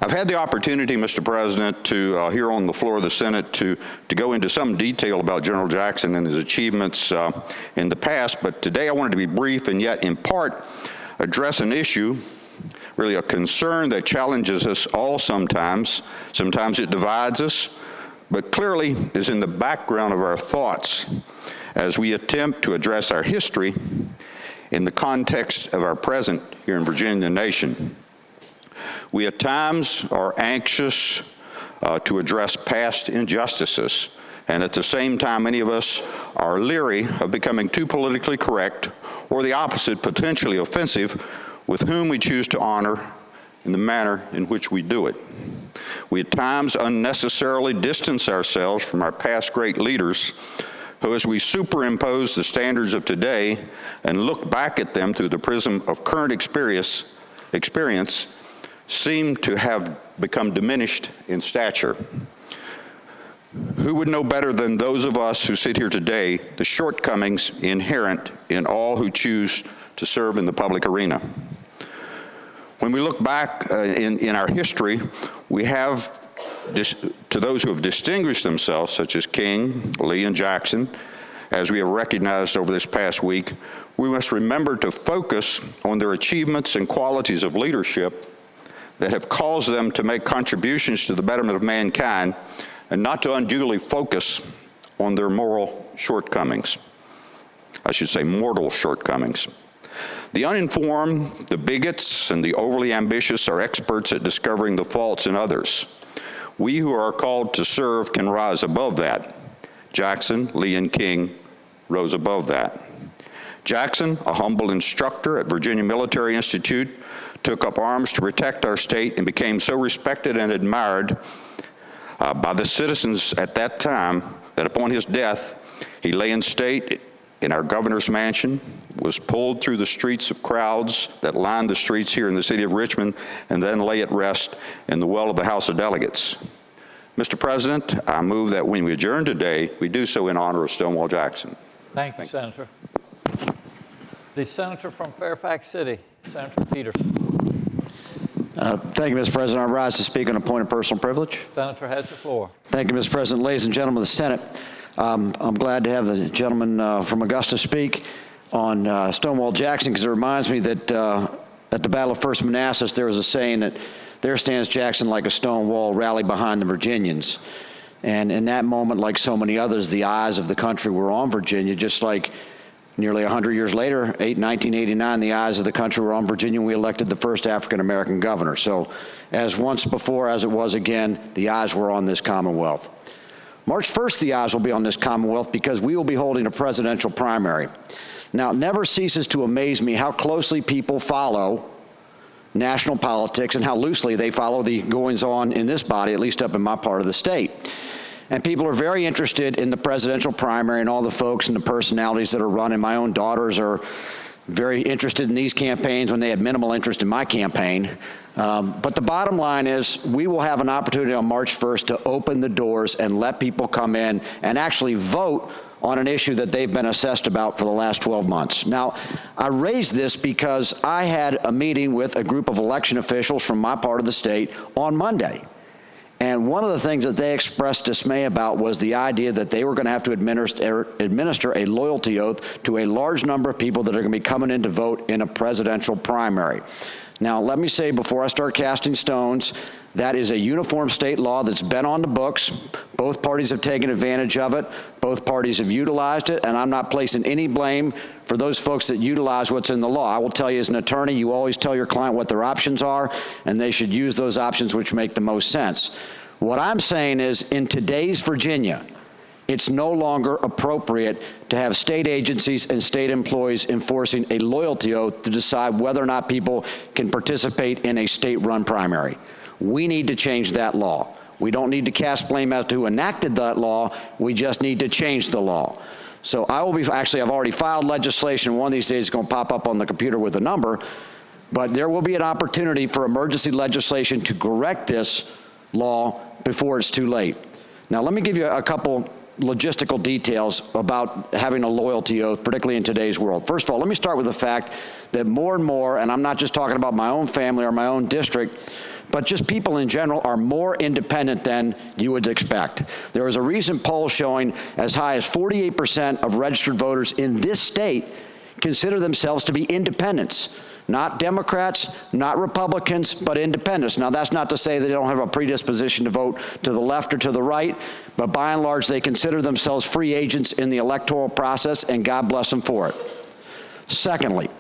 I've had the opportunity, Mr. President, to here on the floor of the Senate to go into some detail about General Jackson and his achievements in the past, but today I wanted to be brief and yet in part address an issue, really a concern that challenges us all sometimes. Sometimes it divides us, but clearly is in the background of our thoughts as we attempt to address our history in the context of our present here in Virginia nation. We at times are anxious to address past injustices, and at the same time, many of us are leery of becoming too politically correct or the opposite, potentially offensive, with whom we choose to honor in the manner in which we do it. We at times unnecessarily distance ourselves from our past great leaders who, as we superimpose the standards of today and look back at them through the prism of current experience, seem to have become diminished in stature. Who would know better than those of us who sit here today the shortcomings inherent in all who choose to serve in the public arena? When we look back in our history, we have, to those who have distinguished themselves, such as King, Lee, and Jackson, as we have recognized over this past week, we must remember to focus on their achievements and qualities of leadership that have caused them to make contributions to the betterment of mankind, and not to unduly focus on their moral shortcomings. I should say mortal shortcomings. The uninformed, the bigots, and the overly ambitious are experts at discovering the faults in others. We who are called to serve can rise above that. Jackson, Lee, and King rose above that. Jackson, a humble instructor at Virginia Military Institute, took up arms to protect our state and became so respected and admired by the citizens at that time that upon his death, he lay in state in our governor's mansion, was pulled through the streets of crowds that lined the streets here in the city of Richmond, and then lay at rest in the well of the House of Delegates. Mr. President, I move that when we adjourn today, we do so in honor of Stonewall Jackson. Thank you, Senator. The senator from Fairfax City, Senator Peterson. Thank you, Mr. President. I rise to speak on a point of personal privilege. Senator has the floor. Thank you, Mr. President. Ladies and gentlemen of the Senate, I'm glad to have the gentleman from Augusta speak on Stonewall Jackson, because it reminds me that at the Battle of First Manassas, there was a saying that there stands Jackson like a stone wall, rally behind the Virginians. And in that moment, like so many others, the eyes of the country were on Virginia, just like nearly 100 years later, 1989, the eyes of the country were on Virginia. We elected the first African-American governor. So as once before, as it was again, the eyes were on this Commonwealth. March 1st, the eyes will be on this Commonwealth because we will be holding a presidential primary. Now, it never ceases to amaze me how closely people follow national politics and how loosely they follow the goings-on in this body, at least up in my part of the state. And people are very interested in the presidential primary and all the folks and the personalities that are running. My own daughters are very interested in these campaigns when they had minimal interest in my campaign. But the bottom line is we will have an opportunity on March 1st to open the doors and let people come in and actually vote on an issue that they've been assessed about for the last 12 months. Now, I raised this because I had a meeting with a group of election officials from my part of the state on Monday. And one of the things that they expressed dismay about was the idea that they were going to have to administer a loyalty oath to a large number of people that are going to be coming in to vote in a presidential primary. Now, let me say before I start casting stones, that is a uniform state law that's been on the books. Both parties have taken advantage of it. Both parties have utilized it, and I'm not placing any blame for those folks that utilize what's in the law. I will tell you as an attorney, you always tell your client what their options are, and they should use those options which make the most sense. What I'm saying is, in today's Virginia, it's no longer appropriate to have state agencies and state employees enforcing a loyalty oath to decide whether or not people can participate in a state-run primary. We need to change that law. We don't need to cast blame as to who enacted that law. We just need to change the law. So I will be, actually, I've already filed legislation. One of these days it's going to pop up on the computer with a number, but there will be an opportunity for emergency legislation to correct this law before it's too late. Now, let me give you a couple logistical details about having a loyalty oath, particularly in today's world. First of all, let me start with the fact that more and more, and I'm not just talking about my own family or my own district, but just people in general are more independent than you would expect. There was a recent poll showing as high as 48% of registered voters in this state consider themselves to be independents. Not Democrats, not Republicans, but independents. Now, that's not to say they don't have a predisposition to vote to the left or to the right, but by and large, they consider themselves free agents in the electoral process, and God bless them for it. Secondly,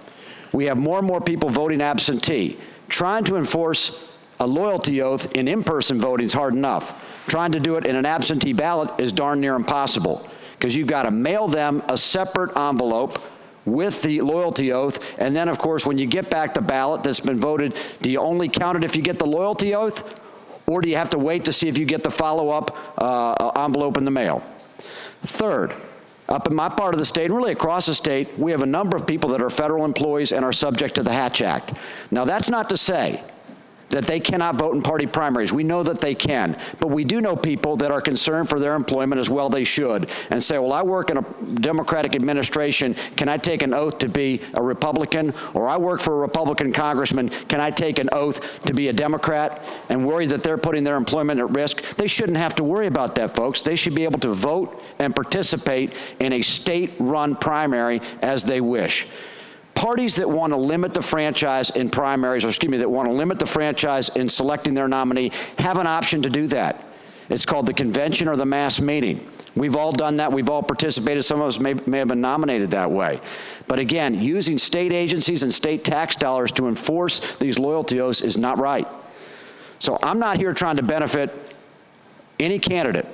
we have more and more people voting absentee. Trying to enforce a loyalty oath in in-person voting is hard enough. Trying to do it in an absentee ballot is darn near impossible, because you've got to mail them a separate envelope with the loyalty oath, and then, of course, when you get back the ballot that's been voted, do you only count it if you get the loyalty oath, or do you have to wait to see if you get the follow-up envelope in the mail? Third, up in my part of the state, and really across the state, we have a number of people that are federal employees and are subject to the Hatch Act. Now, that's not to say that they cannot vote in party primaries. We know that they can, but we do know people that are concerned for their employment as well they should, and say, well, I work in a Democratic administration, can I take an oath to be a Republican? Or I work for a Republican congressman, can I take an oath to be a Democrat? And worry that they're putting their employment at risk? They shouldn't have to worry about that, folks. They should be able to vote and participate in a state-run primary as they wish. Parties that want to limit the franchise in primaries, or excuse me, that want to limit the franchise in selecting their nominee, have an option to do that. It's called the convention or the mass meeting. We've all done that. We've all participated. Some of us may have been nominated that way. But again, using state agencies and state tax dollars to enforce these loyalty oaths is not right. So I'm not here trying to benefit any candidate,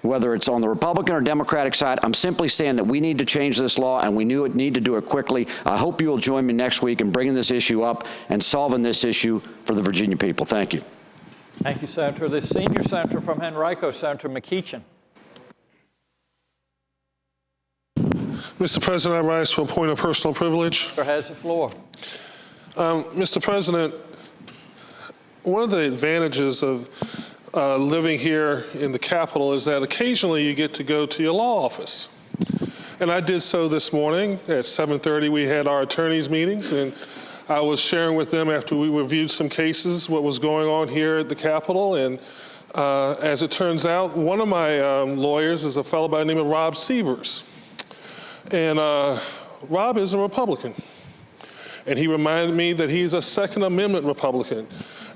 whether it's on the Republican or Democratic side. I'm simply saying that we need to change this law, and we need to do it quickly. I hope you will join me next week in bringing this issue up and solving this issue for the Virginia people. Thank you. Thank you, Senator. The senior senator from Henrico, Senator McEachin. Mr. President, I rise for a point of personal privilege. Sir has the floor. Mr. President, one of the advantages of living here in the Capitol is that occasionally you get to go to your law office. And I did so this morning. At 7:30 we had our attorneys meetings, and I was sharing with them after we reviewed some cases what was going on here at the Capitol. And as it turns out, one of my lawyers is a fellow by the name of Rob Sievers. And Rob is a Republican. And he reminded me that he's a Second Amendment Republican.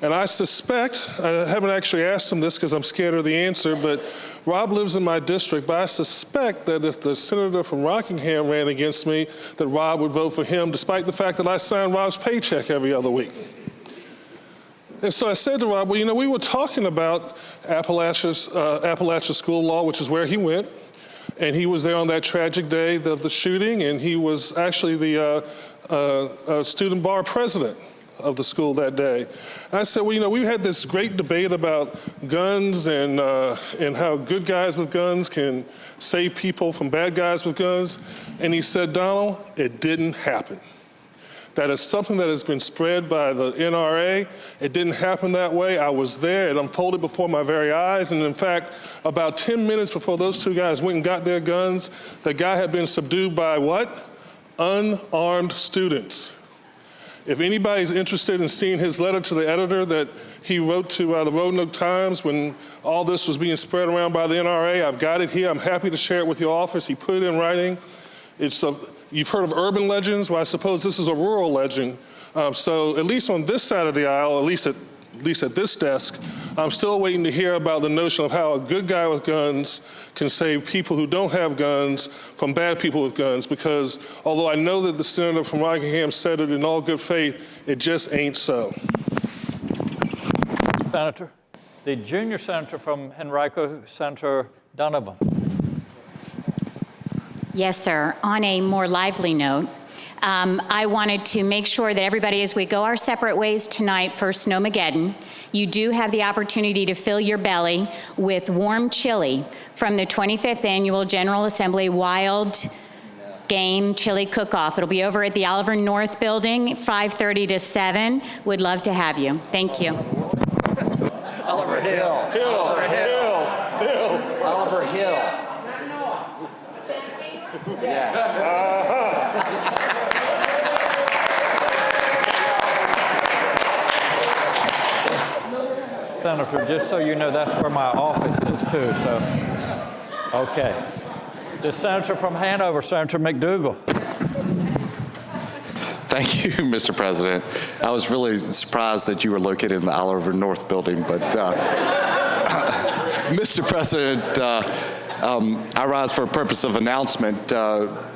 And I suspect, I haven't actually asked him this because I'm scared of the answer, but Rob lives in my district, but I suspect that if the senator from Rockingham ran against me, that Rob would vote for him, despite the fact that I sign Rob's paycheck every other week. And so I said to Rob, well, you know, we were talking about Appalachia School of Law, which is where he went, and he was there on that tragic day of the shooting, and he was actually the student bar president of the school that day. And I said, well, you know, we had this great debate about guns and how good guys with guns can save people from bad guys with guns. And he said, Donald, it didn't happen. That is something that has been spread by the NRA. It didn't happen that way. I was there. It unfolded before my very eyes. And in fact, about 10 minutes before those two guys went and got their guns, the guy had been subdued by what? Unarmed students. If anybody's interested in seeing his letter to the editor that he wrote to the Roanoke Times when all this was being spread around by the NRA, I've got it here. I'm happy to share it with your office. He put it in writing. You've heard of urban legends. Well, I suppose this is a rural legend. So at least on this side of the aisle, at least at this desk, I'm still waiting to hear about the notion of how a good guy with guns can save people who don't have guns from bad people with guns, because although I know that the senator from Rockingham said it in all good faith, it just ain't so. Senator, the junior senator from Henrico, Senator Donovan. Yes, sir. On a more lively note, I wanted to make sure that everybody, as we go our separate ways tonight for Snowmageddon, you do have the opportunity to fill your belly with warm chili from the 25th Annual General Assembly Wild Game Chili Cook-Off. It'll be over at the Oliver North Building, 5:30 to 7. Would love to have you. Thank you. Oliver Hill. Oliver Hill. Senator, just so you know, that's where my office is too, so, okay. The senator from Hanover, Senator McDougal. Thank you, Mr. President. I was really surprised that you were located in the Oliver North building, but Mr. President, I rise for a purpose of announcement.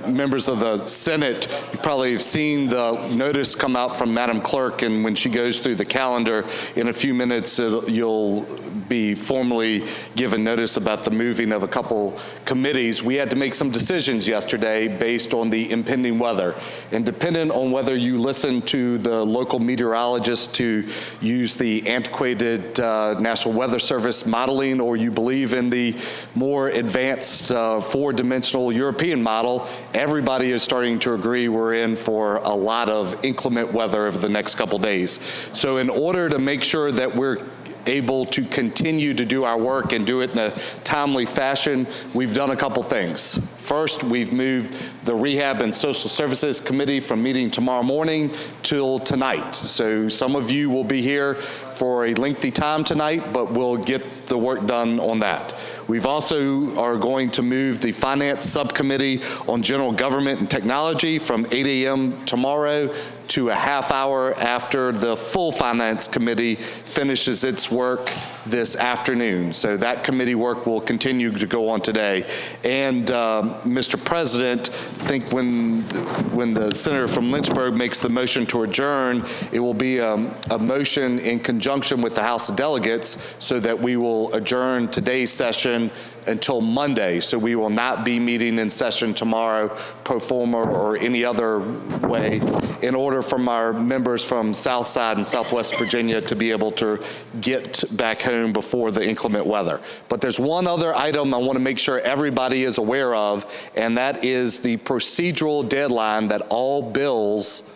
Members of the Senate, you probably have seen the notice come out from Madam Clerk, and when she goes through the calendar in a few minutes, you'll be formally given notice about the moving of a couple committees, we had to make some decisions yesterday based on the impending weather. And dependent on whether you listen to the local meteorologists to use the antiquated National Weather Service modeling, or you believe in the more advanced four-dimensional European model, everybody is starting to agree we're in for a lot of inclement weather over the next couple days. So in order to make sure that we're able to continue to do our work and do it in a timely fashion, we've done a couple things. First, we've moved the Rehab and Social Services Committee from meeting tomorrow morning till tonight. So some of you will be here for a lengthy time tonight, but we'll get the work done on that. We've also are going to move the Finance Subcommittee on General Government and Technology from 8 a.m. tomorrow to a half hour after the full Finance Committee finishes its work this afternoon. So that committee work will continue to go on today. And Mr. President, I think when the senator from Lynchburg makes the motion to adjourn, it will be a motion in conjunction with the House of Delegates so that we will adjourn today's session until Monday. So we will not be meeting in session tomorrow, pro forma or any other way, in order from our members from South Side and Southwest Virginia to be able to get back home before the inclement weather. But there's one other item I want to make sure everybody is aware of, and that is the procedural deadline that all bills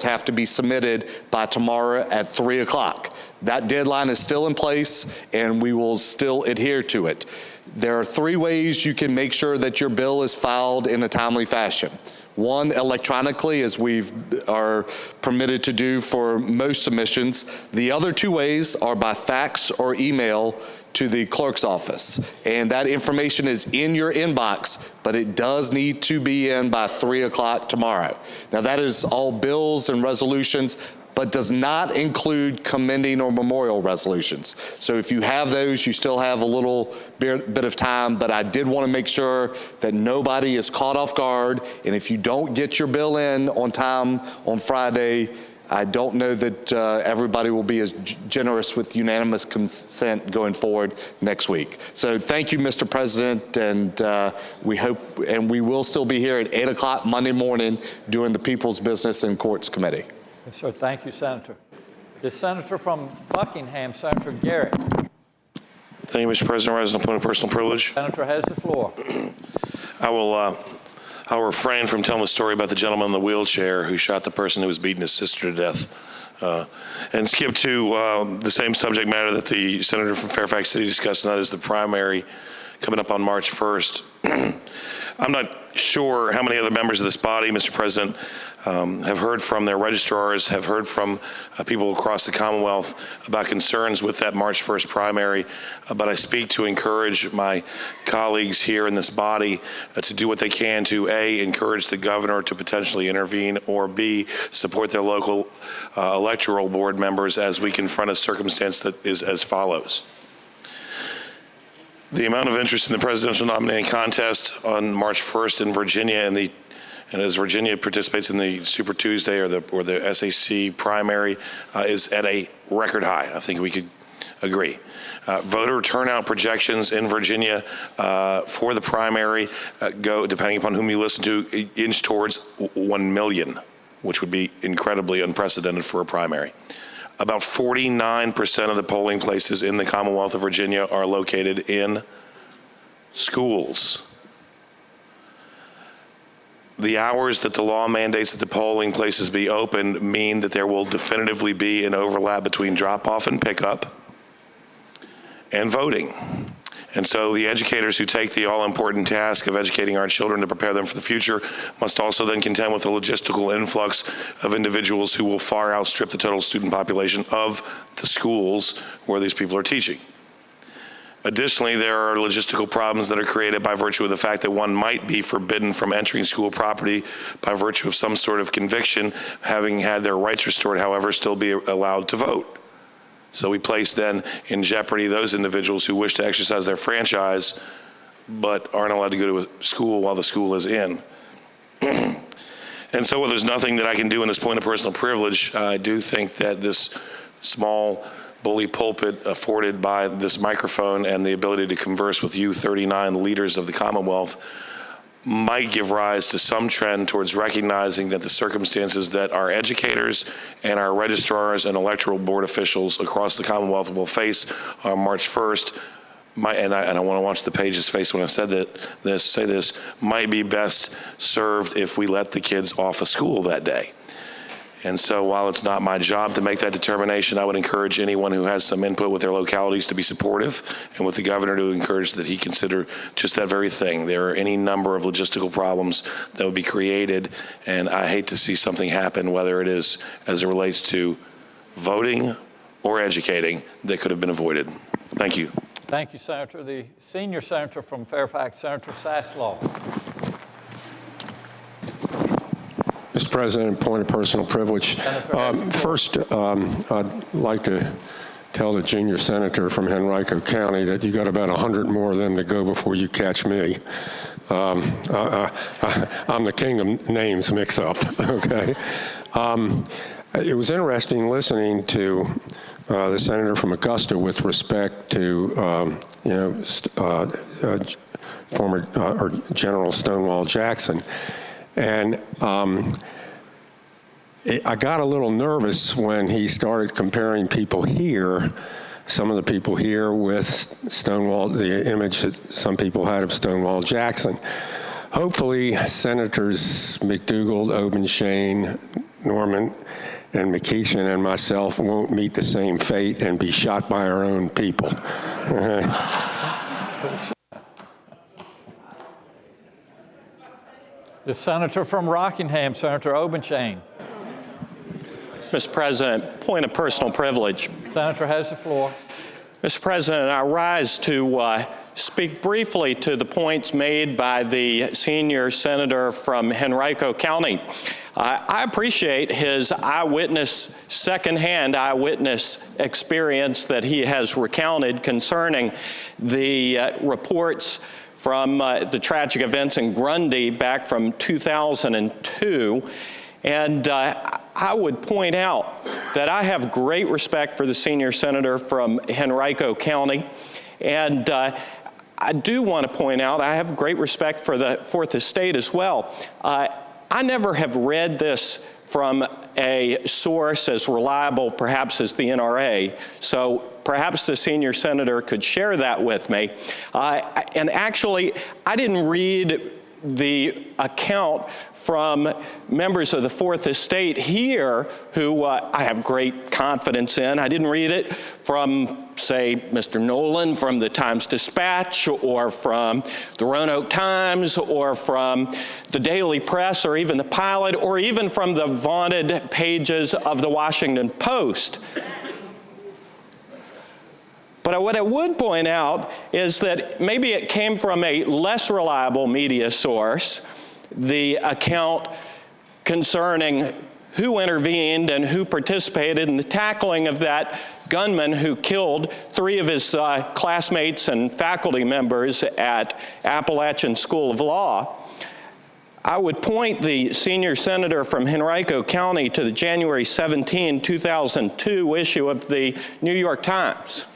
have to be submitted by tomorrow at 3 o'clock. That deadline is still in place, and we will still adhere to it. There are 3 ways you can make sure that your bill is filed in a timely fashion. One, electronically, as we are permitted to do for most submissions. The other 2 ways are by fax or email to the clerk's office. And that information is in your inbox, but it does need to be in by 3 o'clock tomorrow. Now, that is all bills and resolutions, but does not include commending or memorial resolutions. So if you have those, you still have a little bit of time, but I did want to make sure that nobody is caught off guard. And if you don't get your bill in on time on Friday, I don't know that everybody will be as generous with unanimous consent going forward next week. So thank you, Mr. President, and we hope, and we will still be here at 8 o'clock Monday morning doing the People's Business and Courts Committee. Yes, sir. Thank you, Senator. The senator from Buckingham, Senator Garrett. Thank you, Mr. President. Rise on the point of personal privilege. Senator has the floor. I'll refrain from telling the story about the gentleman in the wheelchair who shot the person who was beating his sister to death, and skip to the same subject matter that the senator from Fairfax City discussed, and that is the primary coming up on March 1st. I'm not sure how many other members of this body, Mr. President, have heard from their registrars, have heard from people across the Commonwealth about concerns with that March 1st primary, but I speak to encourage my colleagues here in this body to do what they can to, A, encourage the governor to potentially intervene, or B, support their local electoral board members as we confront a circumstance that is as follows. The amount of interest in the presidential nominating contest on March 1st in Virginia, and as Virginia participates in the Super Tuesday or the SAC primary, is at a record high. I think we could agree. Voter turnout projections in Virginia for the primary go, depending upon whom you listen to, inch towards 1 million, which would be incredibly unprecedented for a primary. About 49% of the polling places in the Commonwealth of Virginia are located in schools. The hours that the law mandates that the polling places be open mean that there will definitively be an overlap between drop-off and pickup and voting. And so the educators who take the all-important task of educating our children to prepare them for the future must also then contend with the logistical influx of individuals who will far outstrip the total student population of the schools where these people are teaching. Additionally, there are logistical problems that are created by virtue of the fact that one might be forbidden from entering school property by virtue of some sort of conviction, having had their rights restored, however, still be allowed to vote. So we place then in jeopardy those individuals who wish to exercise their franchise but aren't allowed to go to a school while the school is in. And so while there's nothing that I can do in this point of personal privilege, I do think that this small bully pulpit afforded by this microphone and the ability to converse with you 39 leaders of the Commonwealth might give rise to some trend towards recognizing that the circumstances that our educators and our registrars and electoral board officials across the Commonwealth will face on March 1st and I want to watch the page's face when I said this, might be best served if we let the kids off of school that day. And so while it's not my job to make that determination, I would encourage anyone who has some input with their localities to be supportive, and with the governor to encourage that he consider just that very thing. There are any number of logistical problems that would be created, and I hate to see something happen, whether it is as it relates to voting or educating, that could have been avoided. Thank you. Thank you, Senator. The senior senator from Fairfax, Senator Saslaw. Mr. President, point of personal privilege. First, I'd like to tell the junior senator from Henrico County that you got about 100 more of them to go before you catch me. I'm the king of names mix-up, okay? It was interesting listening to the senator from Augusta with respect to, former or General Stonewall Jackson. And I got a little nervous when he started comparing people here, some of the people here with Stonewall, the image that some people had of Stonewall Jackson. Hopefully, Senators McDougal, Obenshain, Norman, and McEachin and myself won't meet the same fate and be shot by our own people. The senator from Rockingham, Senator Obenshain. Mr. President, point of personal privilege. Senator has the floor. Mr. President, I rise to speak briefly to the points made by the senior senator from Henrico County. I appreciate his secondhand eyewitness experience that he has recounted concerning the reports from the tragic events in Grundy back from 2002. And I would point out that I have great respect for the senior senator from Henrico County. And I do want to point out I have great respect for the Fourth Estate as well. I never have read this from a source as reliable perhaps as the NRA. So perhaps the senior senator could share that with me. And actually, I didn't read the account from members of the Fourth Estate here who I have great confidence in. I didn't read it from, say, Mr. Nolan from the Times-Dispatch or from the Roanoke Times or from the Daily Press or even the Pilot or even from the vaunted pages of the Washington Post. But what I would point out is that maybe it came from a less reliable media source, the account concerning who intervened and who participated in the tackling of that gunman who killed 3 of his classmates and faculty members at Appalachian School of Law. I would point the senior senator from Henrico County to the January 17, 2002 issue of the New York Times,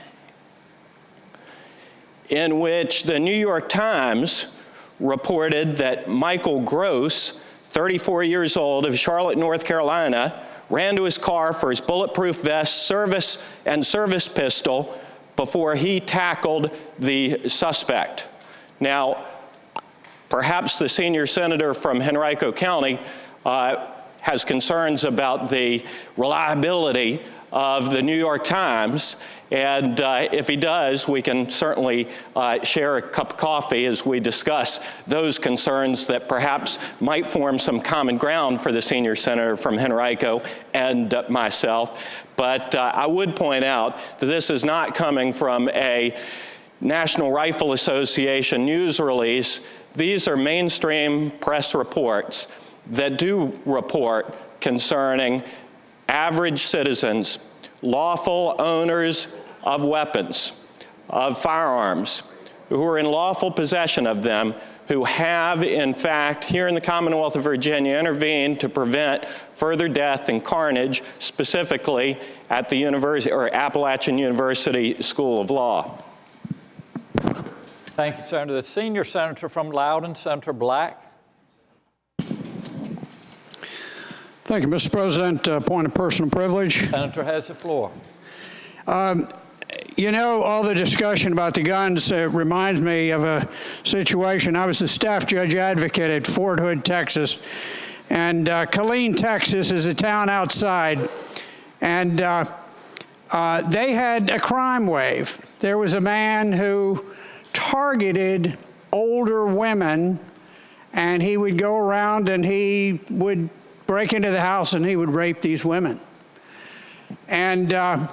in which the New York Times reported that Michael Gross, 34 years old, of Charlotte, North Carolina, ran to his car for his bulletproof vest, service pistol before he tackled the suspect. Now, perhaps the senior senator from Henrico County has concerns about the reliability of the New York Times, and if he does, we can certainly share a cup of coffee as we discuss those concerns that perhaps might form some common ground for the senior senator from Henrico and myself. But I would point out that this is not coming from a National Rifle Association news release. These are mainstream press reports that do report concerning average citizens, lawful owners of weapons, of firearms, who are in lawful possession of them, who have, in fact, here in the Commonwealth of Virginia, intervened to prevent further death and carnage, specifically at the University or Appalachian University School of Law. Thank you, Senator. The senior senator from Loudoun, Senator Black. Thank you, Mr. President. Point of personal privilege. Senator has the floor. You know, all the discussion about the guns reminds me of a situation. I was the staff judge advocate at Fort Hood, Texas. And Killeen, Texas is a town outside. And they had a crime wave. There was a man who targeted older women, and he would go around and he would break into the house and he would rape these women. And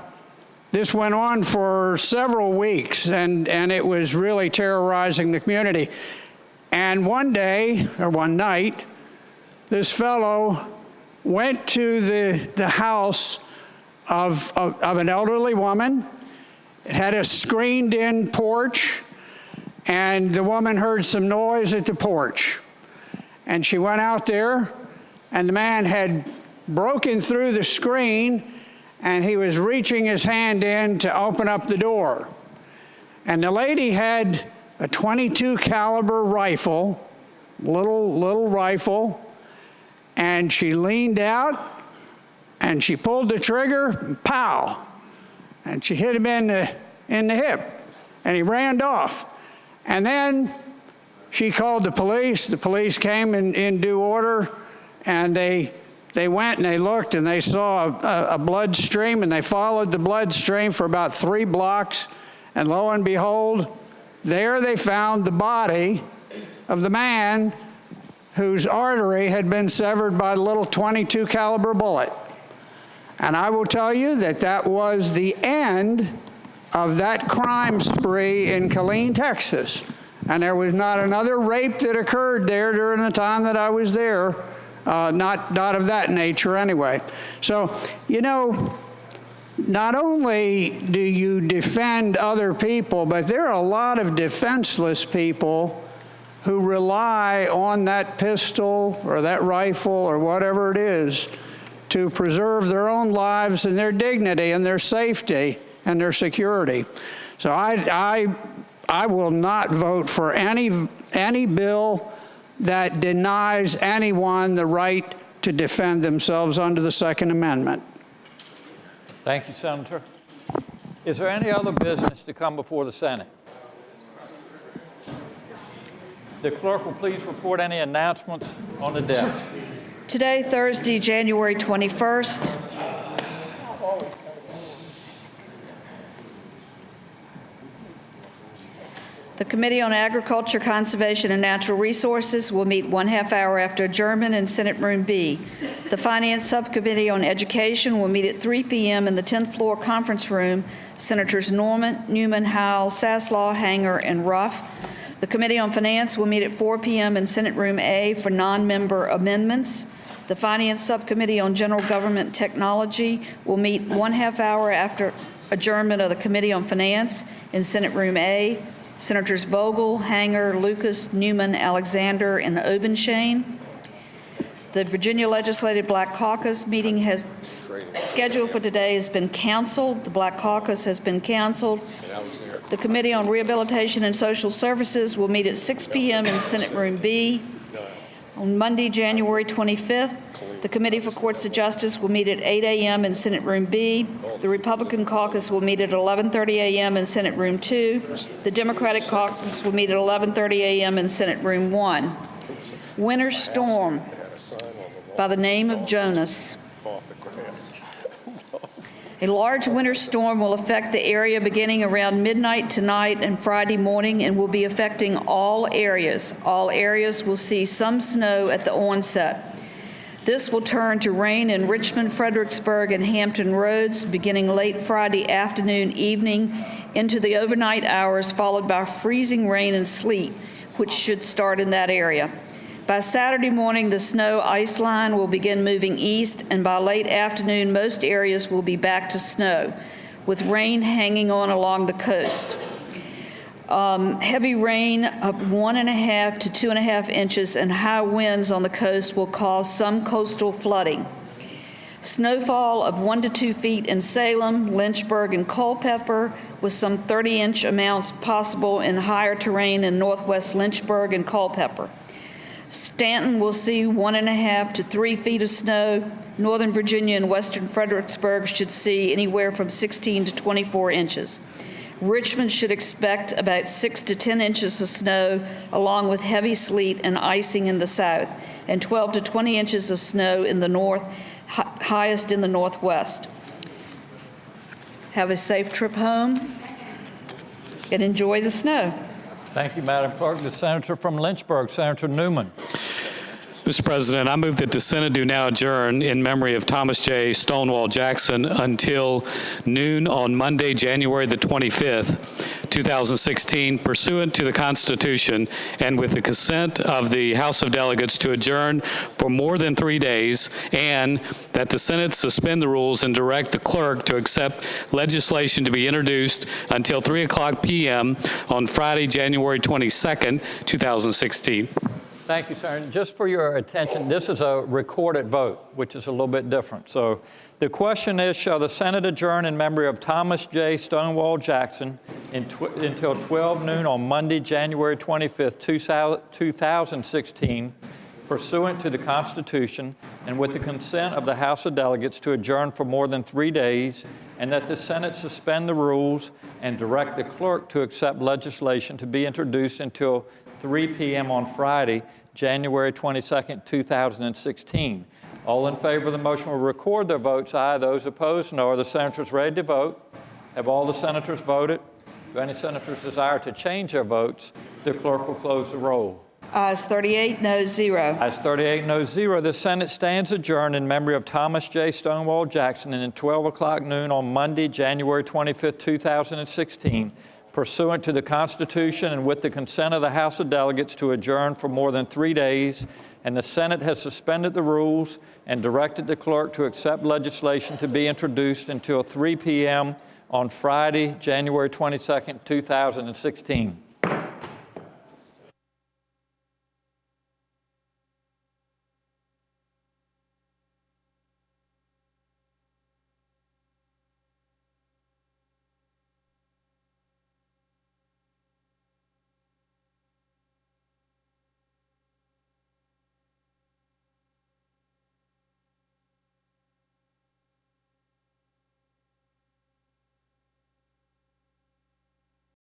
this went on for several weeks, and it was really terrorizing the community. And one day, or one night, this fellow went to the house of an elderly woman. It had a screened-in porch, and the woman heard some noise at the porch. And she went out there, and the man had broken through the screen, and he was reaching his hand in to open up the door. And the lady had a .22 caliber rifle, little rifle, and she leaned out, and she pulled the trigger, and pow! And she hit him in the hip, and he ran off. And then she called the police. The police came in due order, and they went and they looked and they saw a blood stream, and they followed the blood stream for about 3 blocks, and lo and behold, there they found the body of the man whose artery had been severed by a little .22 caliber bullet. And I will tell you that that was the end of that crime spree in Killeen, Texas. And there was not another rape that occurred there during the time that I was there. Not of that nature anyway. So, you know, not only do you defend other people, but there are a lot of defenseless people who rely on that pistol or that rifle or whatever it is to preserve their own lives and their dignity and their safety and their security. So I will not vote for any bill that denies anyone the right to defend themselves under the Second Amendment. Thank you, Senator. Is there any other business to come before the Senate? The clerk will please report any announcements on the desk. Today, Thursday, January 21st, the Committee on Agriculture, Conservation, and Natural Resources will meet 1/2 hour after adjournment in Senate Room B. The Finance Subcommittee on Education will meet at 3 p.m. in the 10th floor conference room. Senators Norman, Newman, Howell, Saslaw, Hanger, and Ruff. The Committee on Finance will meet at 4 p.m. in Senate Room A for non-member amendments. The Finance Subcommittee on General Government Technology will meet 1/2 hour after adjournment of the Committee on Finance in Senate Room A. Senators Vogel, Hanger, Lucas, Newman, Alexander, and Obenshain. The Virginia Legislative Black Caucus meeting scheduled for today has been canceled. The Black Caucus has been canceled. The Committee on Rehabilitation and Social Services will meet at 6 p.m. in Senate Room B. On Monday, January 25th, the Committee for Courts of Justice will meet at 8 a.m. in Senate Room B. The Republican Caucus will meet at 11:30 a.m. in Senate Room 2. The Democratic Caucus will meet at 11:30 a.m. in Senate Room 1. Winter storm by the name of Jonas. A large winter storm will affect the area beginning around midnight tonight and Friday morning and will be affecting all areas. All areas will see some snow at the onset. This will turn to rain in Richmond, Fredericksburg, and Hampton Roads beginning late Friday afternoon, evening, into the overnight hours, followed by freezing rain and sleet, which should start in that area. By Saturday morning, the snow ice line will begin moving east, and by late afternoon, most areas will be back to snow, with rain hanging on along the coast. Heavy rain of 1.5 to 2.5 inches and high winds on the coast will cause some coastal flooding. Snowfall of 1 to 2 feet in Salem, Lynchburg, and Culpeper, with some 30-inch amounts possible in higher terrain in northwest Lynchburg and Culpeper. Stanton will see 1.5 to 3 feet of snow. Northern Virginia and western Fredericksburg should see anywhere from 16 to 24 inches. Richmond should expect about 6 to 10 inches of snow, along with heavy sleet and icing in the south, and 12 to 20 inches of snow in the north, highest in the northwest. Have a safe trip home and enjoy the snow. Thank you, Madam Clerk. The senator from Lynchburg, Senator Newman. Mr. President, I move that the Senate do now adjourn in memory of Thomas J. Stonewall Jackson until noon on Monday, January the 25th, 2016, pursuant to the Constitution and with the consent of the House of Delegates to adjourn for more than 3 days, and that the Senate suspend the rules and direct the clerk to accept legislation to be introduced until 3:00 p.m. on Friday, January 22nd, 2016. Thank you, Senator. Just for your attention, this is a recorded vote, which is a little bit different. So the question is, shall the Senate adjourn in memory of Thomas J. Stonewall Jackson until 12 noon on Monday, January 25th, 2016, pursuant to the Constitution and with the consent of the House of Delegates to adjourn for more than 3 days, and that the Senate suspend the rules and direct the clerk to accept legislation to be introduced until 3 p.m. on Friday, January 22nd, 2016. All in favor of the motion will record their votes aye. Those opposed, no. Are the senators ready to vote? Have all the senators voted? Do any senators desire to change their votes? The clerk will close the roll. Ayes 38, noes 0. Ayes 38, noes 0. The Senate stands adjourned in memory of Thomas J. Stonewall Jackson and at 12:00 noon on Monday, January 25th, 2016, pursuant to the Constitution and with the consent of the House of Delegates to adjourn for more than 3 days, and the Senate has suspended the rules and directed the clerk to accept legislation to be introduced until 3 p.m. on Friday, January 22nd, 2016.